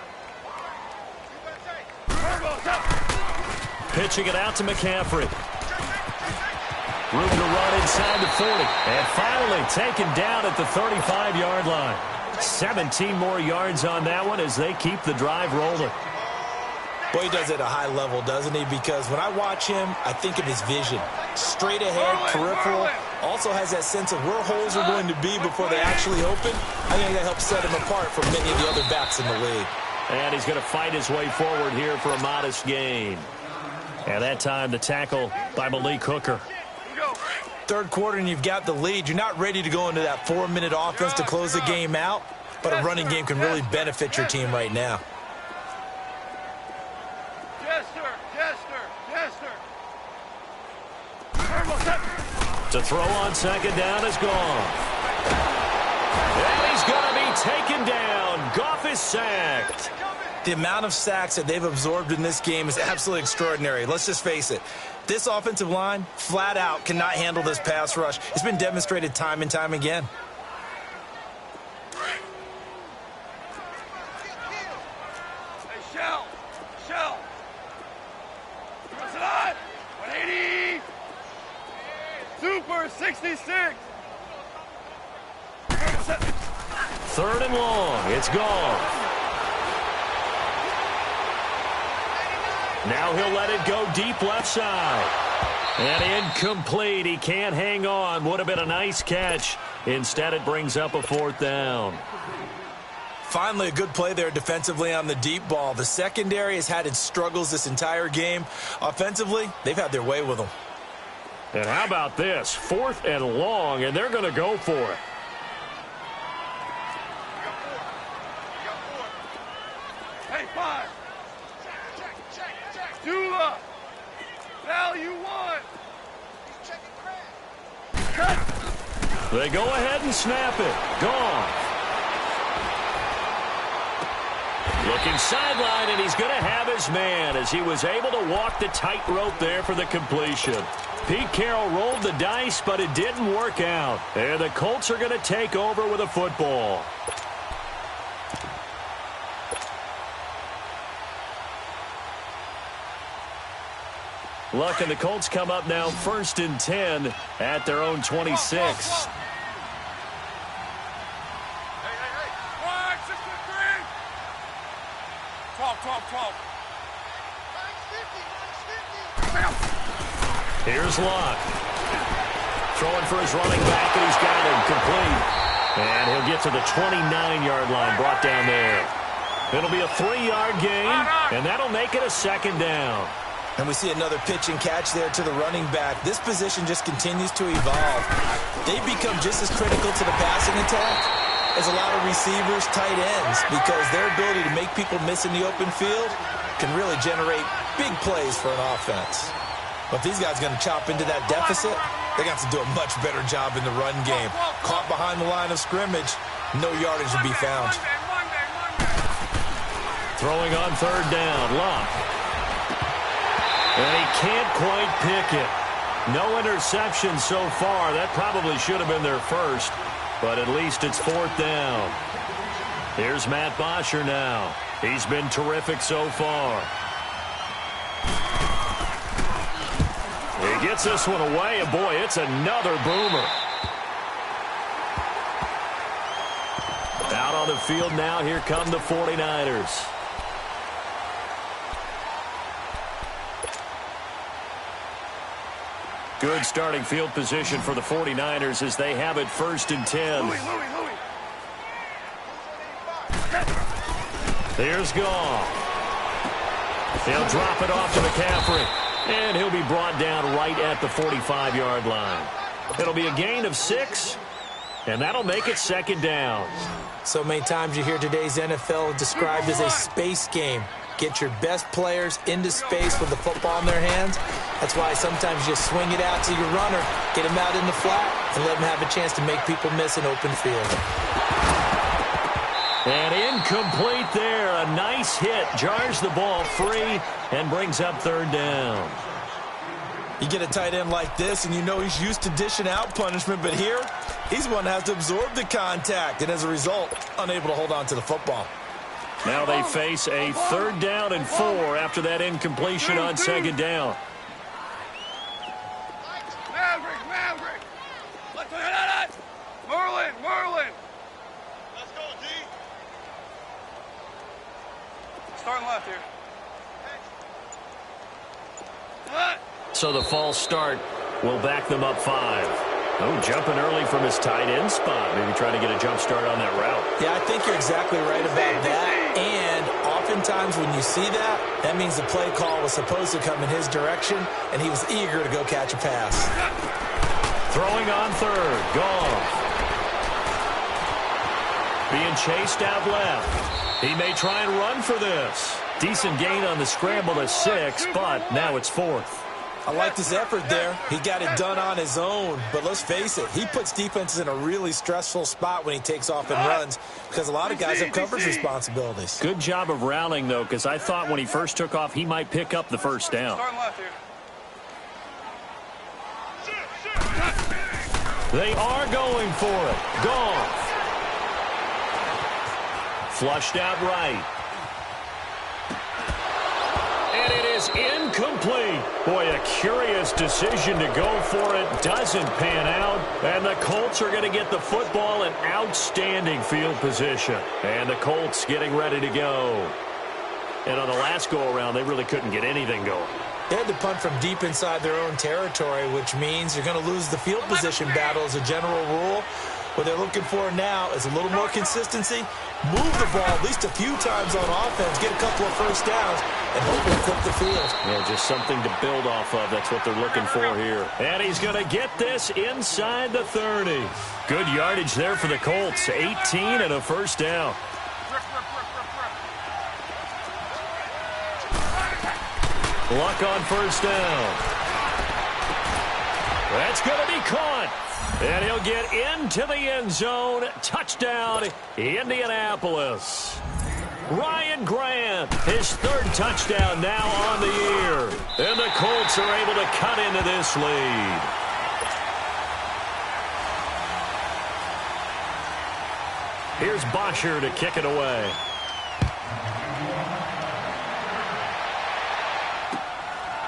Pitching it out to McCaffrey. Room to run inside the 40. And finally taken down at the 35-yard line. 17 more yards on that one as they keep the drive rolling. Boy, he does it at a high level, doesn't he? Because when I watch him, I think of his vision. Straight ahead, peripheral. Also has that sense of where holes are going to be before they actually open. I think that helps set him apart from many of the other backs in the league. And he's going to fight his way forward here for a modest gain. And that time the tackle by Malik Hooker. 3rd quarter and you've got the lead. You're not ready to go into that 4-minute offense to close the game out, but a running game can really benefit your team right now. To throw on 2nd down is Goff. And he's going to be taken down. Goff is sacked. The amount of sacks that they've absorbed in this game is absolutely extraordinary. Let's just face it. This offensive line, flat out, cannot handle this pass rush. It's been demonstrated time and time again. Hey, Shell. Press it on. 180. Super 66. 3rd and long. It's gone. Now he'll let it go deep left side. And incomplete. He can't hang on. Would have been a nice catch. Instead, it brings up a 4th down. Finally, a good play there defensively on the deep ball. The secondary has had its struggles this entire game. Offensively, they've had their way with them. And how about this? 4th and long, and they're going to go for it. Hey, 5. Dula. Value 1. Cut. They go ahead and snap it. Gone. Looking sideline, and he's going to have his man as he was able to walk the tightrope there for the completion. Pete Carroll rolled the dice, but it didn't work out. And the Colts are going to take over with a football. Luck, and the Colts come up now 1st and 10 at their own 26. Here's Luck. Throwing for his running back, and he's got him complete. And he'll get to the 29-yard line, brought down there. It'll be a 3-yard gain, and that'll make it a 2nd down. And we see another pitch and catch there to the running back. This position just continues to evolve. They've become just as critical to the passing attack as a lot of receivers, tight ends, because their ability to make people miss in the open field can really generate big plays for an offense. But these guys are going to chop into that deficit. They're going to have to do a much better job in the run game. Caught behind the line of scrimmage, no yardage to be found. Throwing on 3rd down, Luck. And he can't quite pick it. No interception so far. That probably should have been their first, but at least it's 4th down. Here's Matt Bosher now. He's been terrific so far. He gets this one away, and boy, it's another boomer. Out on the field now, here come the 49ers. Good starting field position for the 49ers as they have it 1st and 10. Here's Goff. He'll drop it off to McCaffrey. And he'll be brought down right at the 45-yard line. It'll be a gain of 6, and that'll make it 2nd down. So many times you hear today's NFL described as a space game. Get your best players into space with the football in their hands. That's why sometimes you swing it out to your runner, get him out in the flat, and let him have a chance to make people miss an open field. And incomplete there. A nice hit. Jars the ball free and brings up 3rd down. You get a tight end like this, and you know he's used to dishing out punishment, but here, he's one that has to absorb the contact, and as a result, unable to hold on to the football. Now they face a 3rd down and 4 after that incompletion on 2nd down. Maverick. Let's go. Merlin. Let's go, G. Starting left here. So the false start will back them up 5. Oh, jumping early from his tight end spot. Maybe trying to get a jump start on that route. Yeah, I think you're exactly right about that. And oftentimes when you see that, that means the play call was supposed to come in his direction, and he was eager to go catch a pass. Throwing on 3rd. Goff. Being chased out left. He may try and run for this. Decent gain on the scramble to 6, but now it's 4th. I like his effort there. He got it done on his own. But let's face it, he puts defenses in a really stressful spot when he takes off and runs because a lot of guys have coverage responsibilities. Good job of rallying, though, because I thought when he first took off, he might pick up the 1st down. Starting left here. They are going for it. Goff. Flushed out right. And it is incomplete. Boy, a curious decision to go for it. Doesn't pan out. And the Colts are going to get the football in outstanding field position. And the Colts getting ready to go. And on the last go-around, they really couldn't get anything going. They had to punt from deep inside their own territory, which means you're going to lose the field position battle as a general rule. What they're looking for now is a little more consistency, move the ball at least a few times on offense, get a couple of 1st downs, and hopefully flip the field. Yeah, just something to build off of. That's what they're looking for here. And he's going to get this inside the 30. Good yardage there for the Colts. 18 and a 1st down. Luck on 1st down. That's going to be caught. And he'll get into the end zone. Touchdown, Indianapolis. Ryan Grant, his third touchdown now on the year. And the Colts are able to cut into this lead. Here's Bosher to kick it away.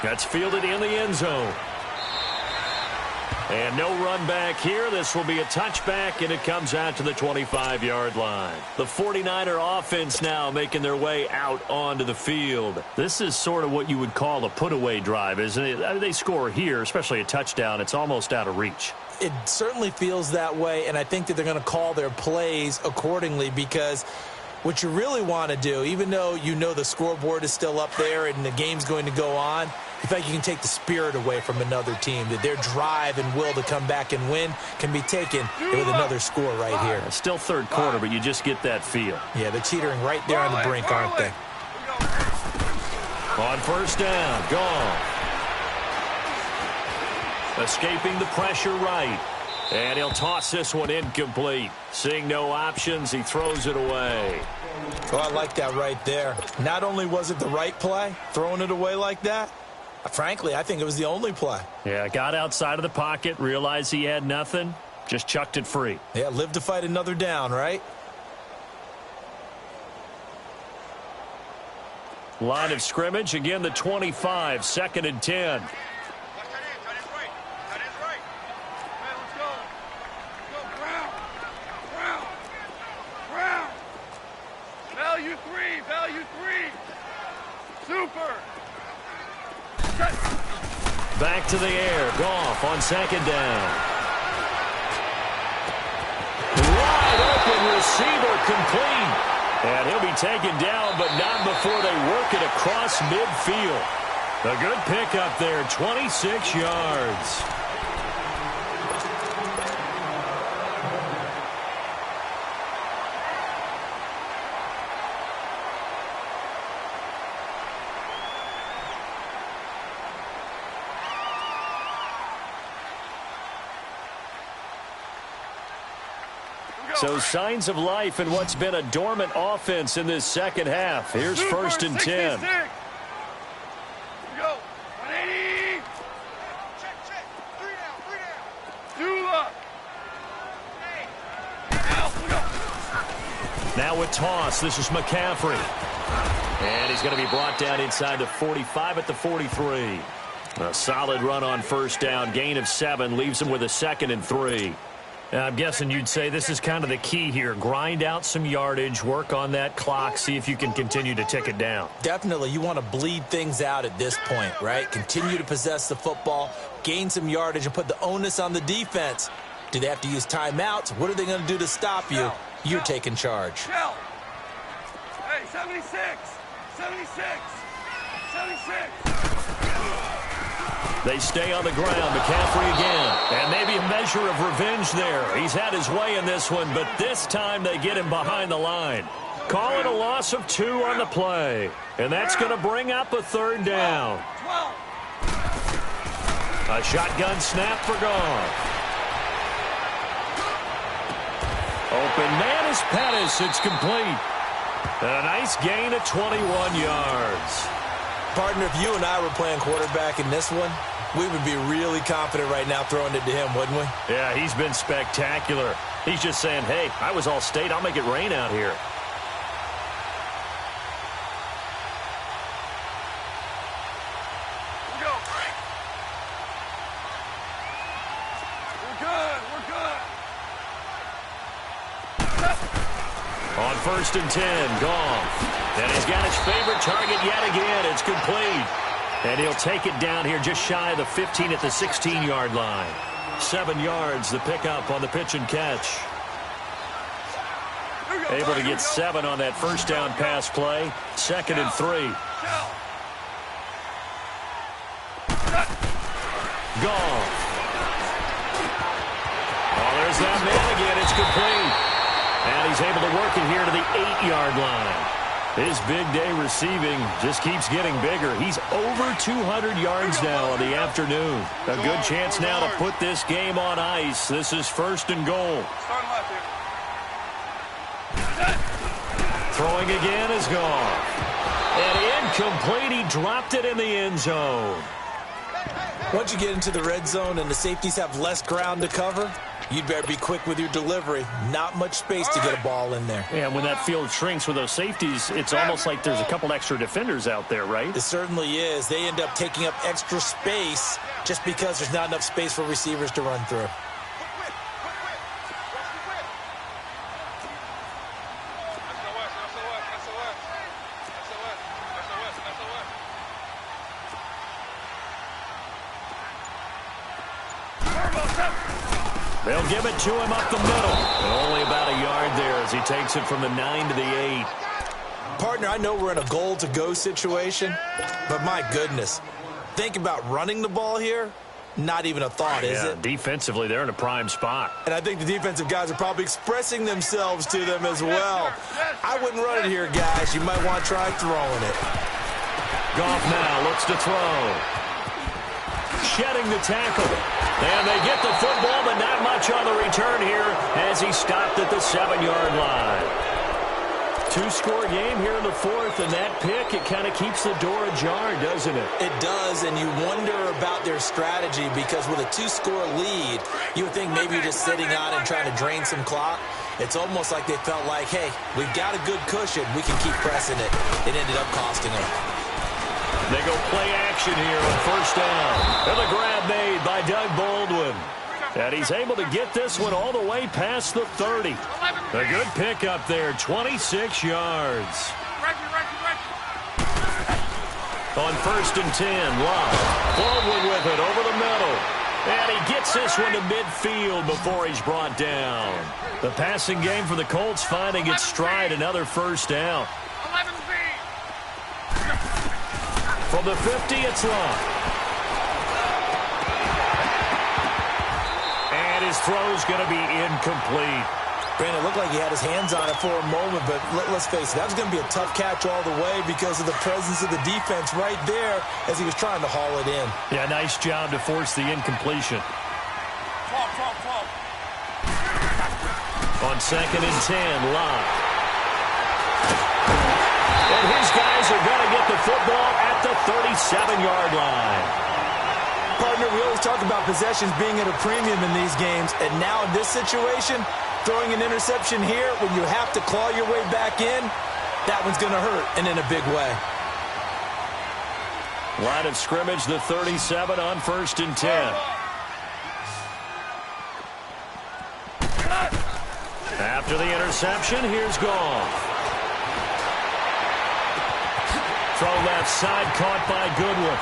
That's fielded in the end zone. And no run back here. This will be a touchback, and it comes out to the 25-yard line. The 49er offense now making their way out onto the field. This is sort of what you would call a put-away drive, isn't it? I mean, they score here, especially a touchdown. It's almost out of reach. It certainly feels that way, and I think that they're going to call their plays accordingly, because what you really want to do, even though you know the scoreboard is still up there and the game's going to go on, in fact, you can take the spirit away from another team, that their drive and will to come back and win can be taken with another score right here. It's still third quarter, but you just get that feel. Yeah, they're teetering right there on the brink, aren't they? On first down, gone. Escaping the pressure right. And he'll toss this one incomplete. Seeing no options, he throws it away. Oh, I like that right there. Not only was it the right play, throwing it away like that, frankly, I think it was the only play. Yeah, got outside of the pocket, realized he had nothing, just chucked it free. Yeah, live to fight another down, right? Line of scrimmage, again the 25, 2nd and 10. Back to the air. Goff on 2nd down. Wide open receiver complete. And he'll be taken down, but not before they work it across midfield. A good pickup there, 26 yards. So signs of life in what's been a dormant offense in this second half. Here's 1st and 10. Go. 180. Check. 3 down. Dula. Now with toss, this is McCaffrey. And he's going to be brought down inside the 45 at the 43. A solid run on first down. Gain of 7 leaves him with a 2nd and 3. I'm guessing you'd say this is kind of the key here. Grind out some yardage, work on that clock, see if you can continue to tick it down. Definitely. You want to bleed things out at this point, right? Continue to possess the football, gain some yardage, and put the onus on the defense. Do they have to use timeouts? What are they going to do to stop you? You're taking charge. Hey, 76. 76. 76. They stay on the ground. McCaffrey again. And maybe a measure of revenge there. He's had his way in this one, but this time they get him behind the line. Call it a loss of 2 on the play. And that's going to bring up a 3rd down. A shotgun snap for Goff. Open man is Pettis. It's complete. And a nice gain of 21 yards. Partner, if you and I were playing quarterback in this one, we would be really confident right now throwing it to him, wouldn't we? Yeah, he's been spectacular. He's just saying, hey, I was all state. I'll make it rain out here. On 1st and 10, Goff. And he's got his favorite target yet again. It's complete. And he'll take it down here just shy of the 15 at the 16-yard line. 7 yards, the pickup on the pitch and catch. Able to get 7 on that first down pass play. 2nd and 3. Goff. Oh, there's that man again. It's complete. And he's able to work it here to the 8-yard line. His big day receiving just keeps getting bigger. He's over 200 yards now on the afternoon. A good chance now to put this game on ice. This is 1st and goal. Throwing again is gone. And incomplete. He dropped it in the end zone. Once you get into the red zone and the safeties have less ground to cover, you'd better be quick with your delivery. Not much space to get a ball in there. Yeah, when that field shrinks with those safeties, it's almost like there's a couple extra defenders out there, right? It certainly is. They end up taking up extra space just because there's not enough space for receivers to run through. They'll give it to him up the middle. And only about a yard there as he takes it from the 9 to the 8. Partner, I know we're in a goal-to-go situation, but my goodness, think about running the ball here. Not even a thought, is it? Defensively, they're in a prime spot. And I think the defensive guys are probably expressing themselves to them as well. I wouldn't run it here, guys. You might want to try throwing it. Goff now looks to throw. Shedding the tackle. And they get the football, but not much on the return here as he stopped at the 7-yard line. 2-score game here in the fourth, and that pick, it kind of keeps the door ajar, doesn't it? It does, and you wonder about their strategy because with a 2-score lead, you would think maybe you're just sitting on and trying to drain some clock. It's almost like they felt like, hey, we've got a good cushion. We can keep pressing it. It ended up costing them. They go play action here on first down. And the grab made by Doug Baldwin. And he's able to get this one all the way past the 30. A good pickup there, 26 yards. On first and 10, Love. Baldwin with it over the middle. And he gets this one to midfield before he's brought down. The passing game for the Colts finding its stride, another first down. From the 50, it's Love. And his throw's going to be incomplete. Brandon, it looked like he had his hands on it for a moment, but let's face it, that was going to be a tough catch all the way because of the presence of the defense right there as he was trying to haul it in. Yeah, nice job to force the incompletion. On second and 10, Love. And his guys are going to get the football at the 37-yard line. Partner, we always talk about possessions being at a premium in these games, and now in this situation, throwing an interception here when you have to claw your way back in, that one's going to hurt, and in a big way. Line of scrimmage, the 37 on first and 10. After the interception, here's Goff. Throw left side, caught by Goodwin.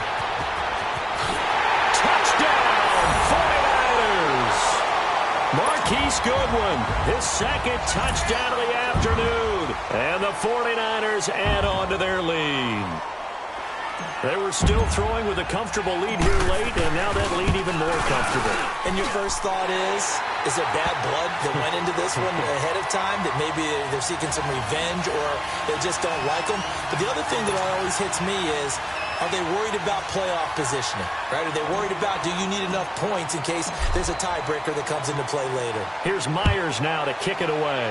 Touchdown, 49ers! Marquise Goodwin, his second touchdown of the afternoon. And the 49ers add on to their lead. They were still throwing with a comfortable lead here late, and now that lead even more comfortable. And your first thought is there bad blood that went into this one ahead of time, that maybe they're seeking some revenge or they just don't like them? But the other thing that always hits me is, are they worried about playoff positioning? Right? Are they worried about, do you need enough points in case there's a tiebreaker that comes into play later? Here's Myers now to kick it away.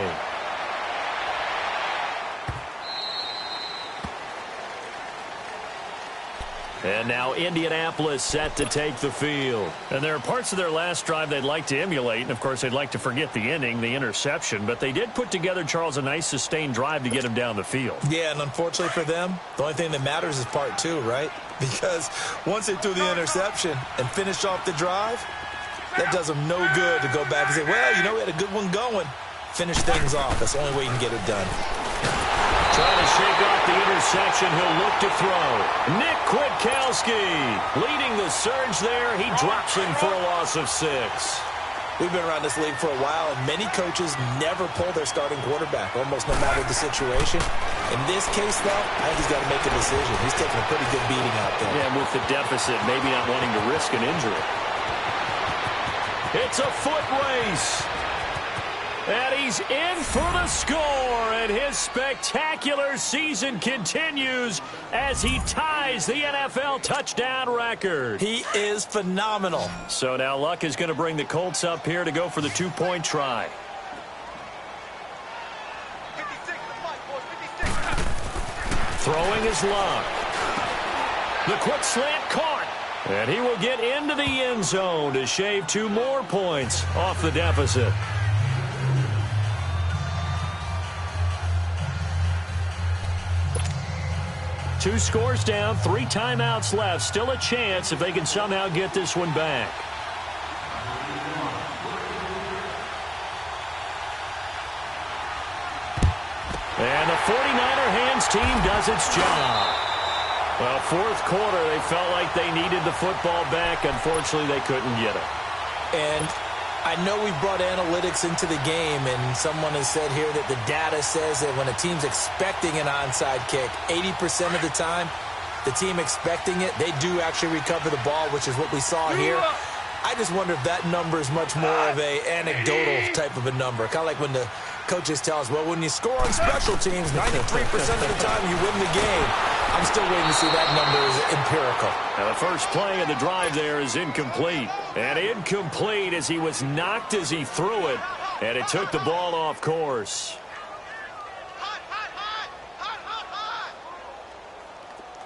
And now Indianapolis set to take the field. And there are parts of their last drive they'd like to emulate. And, of course, they'd like to forget the ending, the interception. But they did put together, Charles, a nice sustained drive to get him down the field. Yeah, and unfortunately for them, the only thing that matters is part two, right? Because once they threw the interception and finished off the drive, that does them no good to go back and say, well, you know, we had a good one going. Finish things off. That's the only way you can get it done. Trying to shake off the interception, he'll look to throw. Nick Kwiatkowski leading the surge there. He drops him for a loss of 6. We've been around this league for a while, and many coaches never pull their starting quarterback, almost no matter the situation. In this case, though, I think he's got to make a decision. He's taking a pretty good beating out there. Yeah, and with the deficit, maybe not wanting to risk an injury. It's a foot race. And he's in for the score, and his spectacular season continues as he ties the NFL touchdown record. He is phenomenal. So now Luck is going to bring the Colts up here to go for the 2-point try. Throwing his luck. The quick slant caught. And he will get into the end zone to shave 2 more points off the deficit. Two scores down, 3 timeouts left. Still a chance if they can somehow get this one back. And the 49er hands team does its job. Well, fourth quarter, they felt like they needed the football back. Unfortunately, they couldn't get it. And I know we've brought analytics into the game, and someone has said here that the data says that when a team's expecting an onside kick, 80% of the time, the team expecting it, they do actually recover the ball, which is what we saw here. I just wonder if that number is much more of a anecdotal type of a number. Kind of like when the coaches tell us, well, when you score on special teams, 93% of the time you win the game. I'm still waiting to see that number is empirical. Now the first play of the drive there is incomplete. And incomplete as he was knocked as he threw it. And it took the ball off course.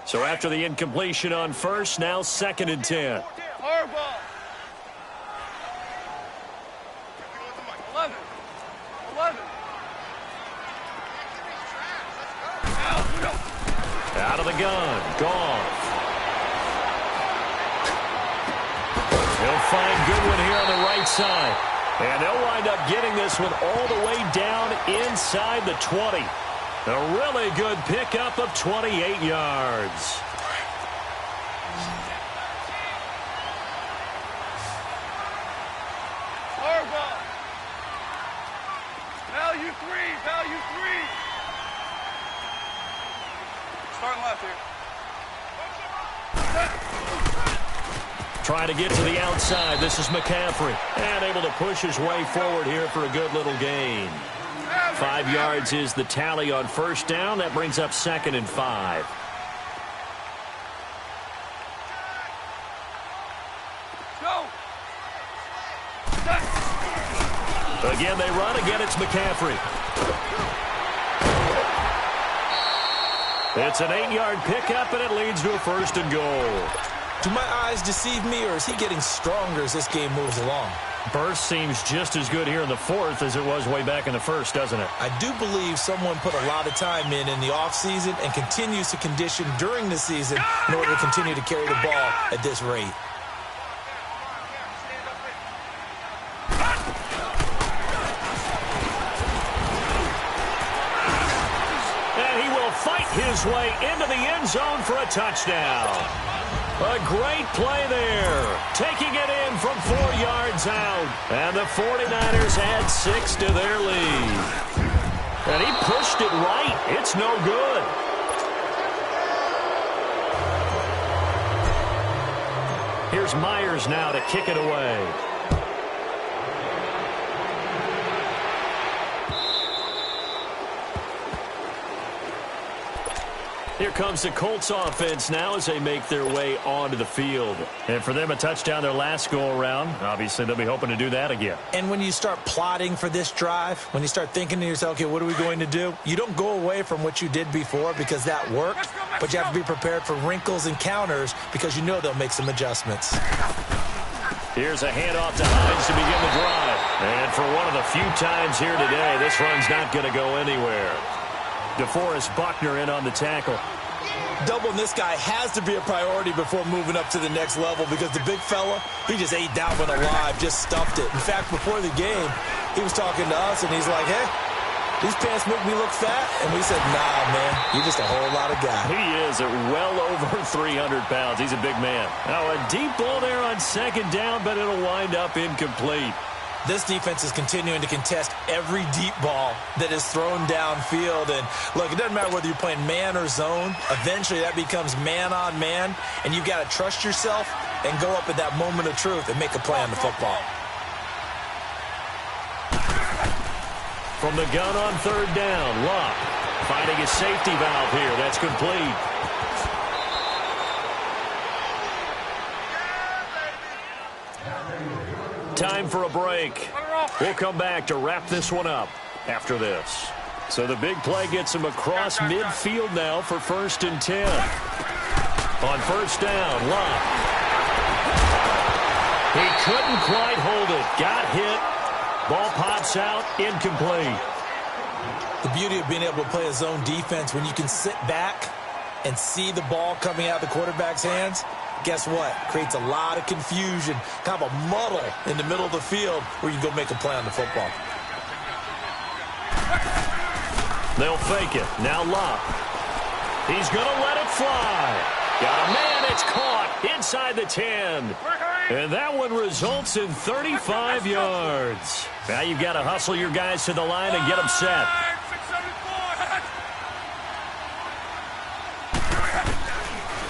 So after the incompletion on first, now 2nd and 10. Horrible. 11. Out of the gun, Goff. He'll find Goodwin here on the right side. And they'll wind up getting this one all the way down inside the 20. A really good pickup of 28 yards. Value 3. Starting left here. Trying to get to the outside. This is McCaffrey. And able to push his way forward here for a good little gain. 5 yards is the tally on first down. That brings up 2nd and 5. Again, they run. Again, it's McCaffrey. It's an 8-yard pickup, and it leads to a 1st and goal. Do my eyes deceive me, or is he getting stronger as this game moves along? Burst seems just as good here in the 4th as it was way back in the 1st, doesn't it? I do believe someone put a lot of time in the offseason and continues to condition during the season in order to continue to carry the ball at this rate. Fight his way into the end zone for a touchdown. A great play there. Taking it in from 4 yards out. And the 49ers add 6 to their lead. And he pushed it right. It's no good. Here's Myers now to kick it away. Here comes the Colts offense now as they make their way onto the field. And for them, a touchdown their last go-around. Obviously, they'll be hoping to do that again. And when you start plotting for this drive, when you start thinking to yourself, okay, what are we going to do? You don't go away from what you did before because that worked, but you have to be prepared for wrinkles and counters because you know they'll make some adjustments. Here's a handoff to Hines to begin the drive. And for one of the few times here today, this run's not going to go anywhere. DeForest Buckner in on the tackle. Doubling this guy has to be a priority before moving up to the next level because the big fella, he just ate that one alive, just stuffed it. In fact, before the game, he was talking to us, and he's like, hey, these pants make me look fat? And we said, nah, man, you're just a whole lot of guy. He is at well over 300 pounds. He's a big man. Now, a deep ball there on 2nd down, but it'll wind up incomplete. This defense is continuing to contest every deep ball that is thrown downfield. And, look, it doesn't matter whether you're playing man or zone. Eventually, that becomes man-on-man, and you've got to trust yourself and go up at that moment of truth and make a play on the football. From the gun on 3rd down, Luck finding a safety valve here. That's complete. Time for a break. We'll come back to wrap this one up after this. So the big play gets him across midfield now for 1st and 10. On 1st down, Love. He couldn't quite hold it. Got hit. Ball pops out, incomplete. The beauty of being able to play a zone defense when you can sit back and see the ball coming out of the quarterback's hands, guess what? Creates a lot of confusion, kind of a muddle in the middle of the field where you go make a play on the football. They'll fake it. Now Love. He's going to let it fly. Got a man. It's caught inside the 10. And that one results in 35 yards. Now you've got to hustle your guys to the line and get them set.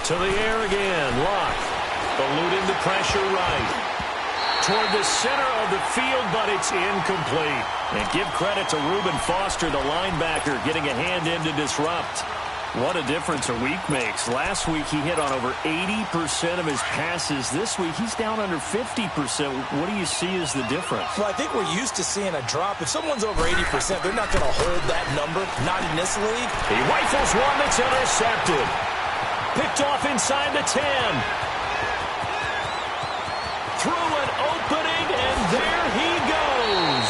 To the air again. Love. Eluding the pressure right. Toward the center of the field, but it's incomplete. And give credit to Reuben Foster, the linebacker, getting a hand in to disrupt. What a difference a week makes. Last week he hit on over 80% of his passes. This week he's down under 50%. What do you see as the difference? Well, I think we're used to seeing a drop. If someone's over 80%, they're not going to hold that number, not in this league. He rifles one that's intercepted. Picked off inside the 10. Through an opening, and there he goes.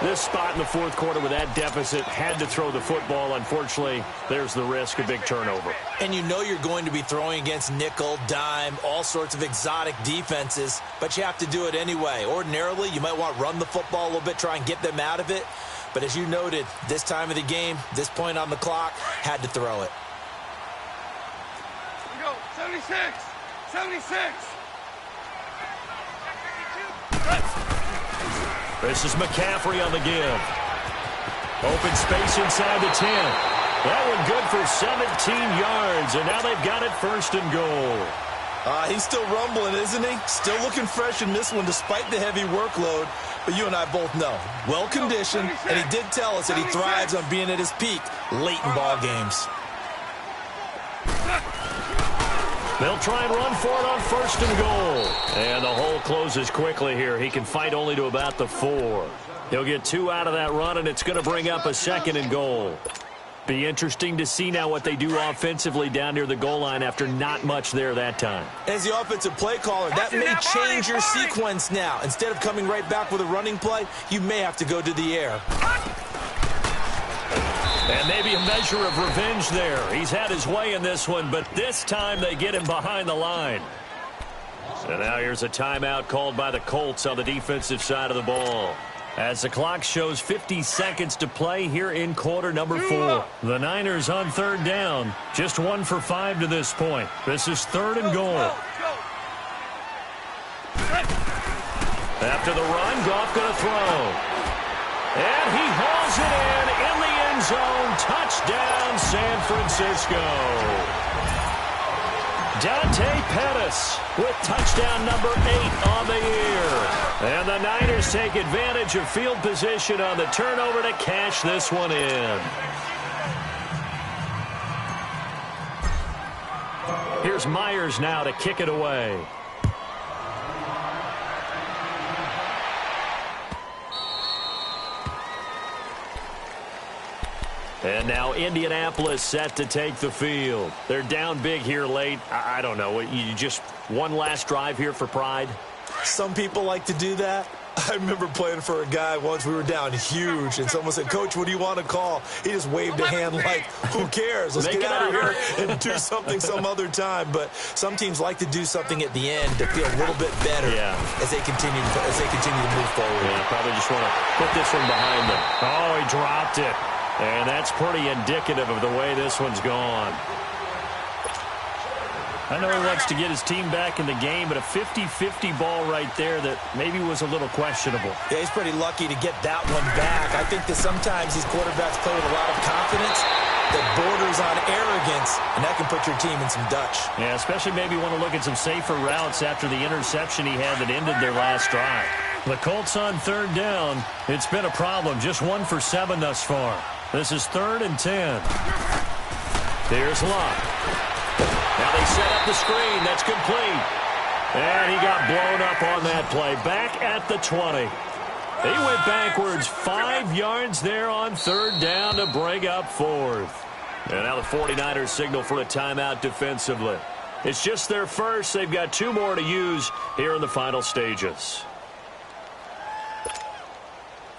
This spot in the 4th quarter with that deficit had to throw the football. Unfortunately, there's the risk of big turnover. And you know you're going to be throwing against nickel, dime, all sorts of exotic defenses, but you have to do it anyway. Ordinarily, you might want to run the football a little bit, try and get them out of it. But as you noted, this time of the game, this point on the clock, had to throw it. Here we go. 76. 76. This is McCaffrey on the give. Open space inside the 10. That one good for 17 yards, and now they've got it 1st and goal. He's still rumbling, isn't he? Still looking fresh in this one despite the heavy workload. But you and I both know, well-conditioned, and he did tell us that he thrives on being at his peak late in ball games. They'll try and run for it on 1st and goal. And the hole closes quickly here. He can fight only to about the 4. He'll get 2 out of that run, and it's going to bring up a 2nd and goal. Be interesting to see now what they do offensively down near the goal line after not much there that time. As the offensive play caller, that may change your sequence now. Instead of coming right back with a running play, you may have to go to the air. And maybe a measure of revenge there. He's had his way in this one, but this time they get him behind the line. So now here's a timeout called by the Colts on the defensive side of the ball. As the clock shows 50 seconds to play here in quarter number 4. The Niners on 3rd down. Just 1 for 5 to this point. This is 3rd and goal. After the run, Goff going to throw. And he hauls it in the end zone. Touchdown, San Francisco. Dante Pettis with touchdown number 8 on the year. And the Niners take advantage of field position on the turnover to cash this one in. Here's Myers now to kick it away. And now Indianapolis set to take the field. They're down big here late. I don't know. You just one last drive here for pride? Some people like to do that. I remember playing for a guy once. We were down huge, and someone said, "Coach, what do you want to call?" He just waved a hand like, who cares? Let's get out of here and do something some other time. But some teams like to do something at the end to feel a little bit better as they continue to move forward. Yeah, probably just want to put this one behind them. Oh, he dropped it. And that's pretty indicative of the way this one's gone. I know he wants to get his team back in the game, but a 50-50 ball right there that maybe was a little questionable. Yeah, he's pretty lucky to get that one back. I think that sometimes these quarterbacks play with a lot of confidence that borders on arrogance, and that can put your team in some Dutch. Yeah, especially maybe want to look at some safer routes after the interception he had that ended their last drive. The Colts on 3rd down. It's been a problem. Just 1 for 7 thus far. This is 3rd and 10. Here's Locke. Now they set up the screen. That's complete. And he got blown up on that play. Back at the 20. He went backwards 5 yards there on third down to bring up fourth. And now the 49ers signal for a timeout defensively. It's just their first. They've got 2 more to use here in the final stages.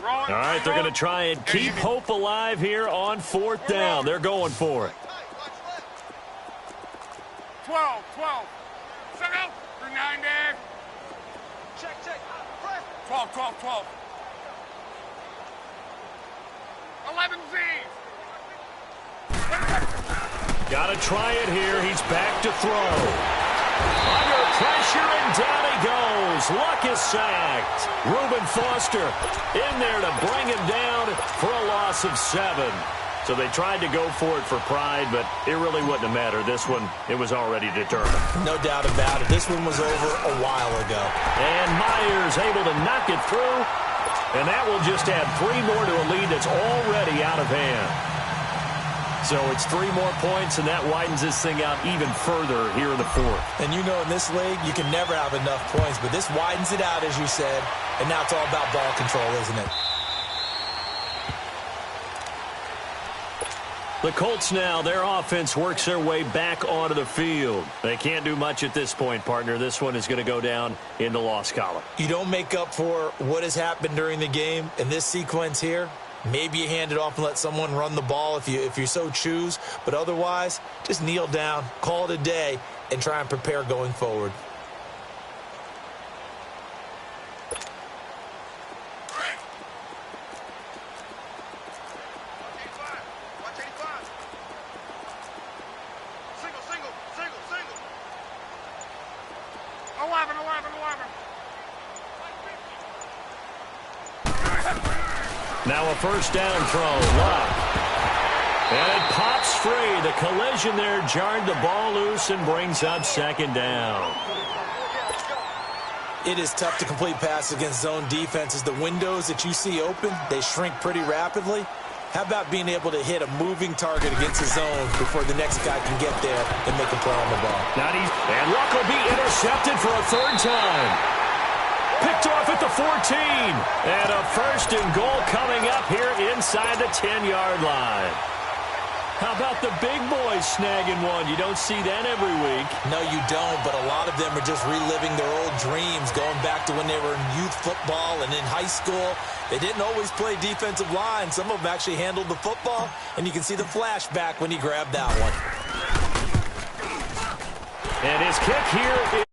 All right, they're going to try and keep hope alive here on fourth down. They're going for it. 12. Circle. Through 9, Dave. Check. 12. 11 Z. Got to try it here. He's back to throw. Under pressure, and down he goes. Luck is sacked. Reuben Foster in there to bring him down for a loss of 7. So they tried to go for it for pride, but it really wouldn't have mattered. This one, it was already determined. No doubt about it. This one was over a while ago. And Myers able to knock it through. And that will just add 3 more to a lead that's already out of hand. So it's 3 more points, and that widens this thing out even further here in the fourth. And you know in this league, you can never have enough points, but this widens it out, as you said, and now it's all about ball control, isn't it? The Colts now, their offense works their way back onto the field. They can't do much at this point, partner. This one is going to go down in the loss column. You don't make up for what has happened during the game in this sequence here. Maybe you hand it off and let someone run the ball if you so choose. But otherwise, just kneel down, call it a day, and try and prepare going forward. Single. 11. Now a first down throw. Luck. And it pops free. The collision there jarred the ball loose and brings up second down. It is tough to complete passes against zone defenses. The windows that you see open, they shrink pretty rapidly. How about being able to hit a moving target against the zone before the next guy can get there and make a play on the ball? And Luck will be intercepted for a third time. Picked off at the 14. And a first and goal coming up here inside the 10-yard line. How about the big boys snagging one? You don't see that every week. No, you don't, but a lot of them are just reliving their old dreams, going back to when they were in youth football and in high school. They didn't always play defensive line. Some of them actually handled the football, and you can see the flashback when he grabbed that one. And his kick here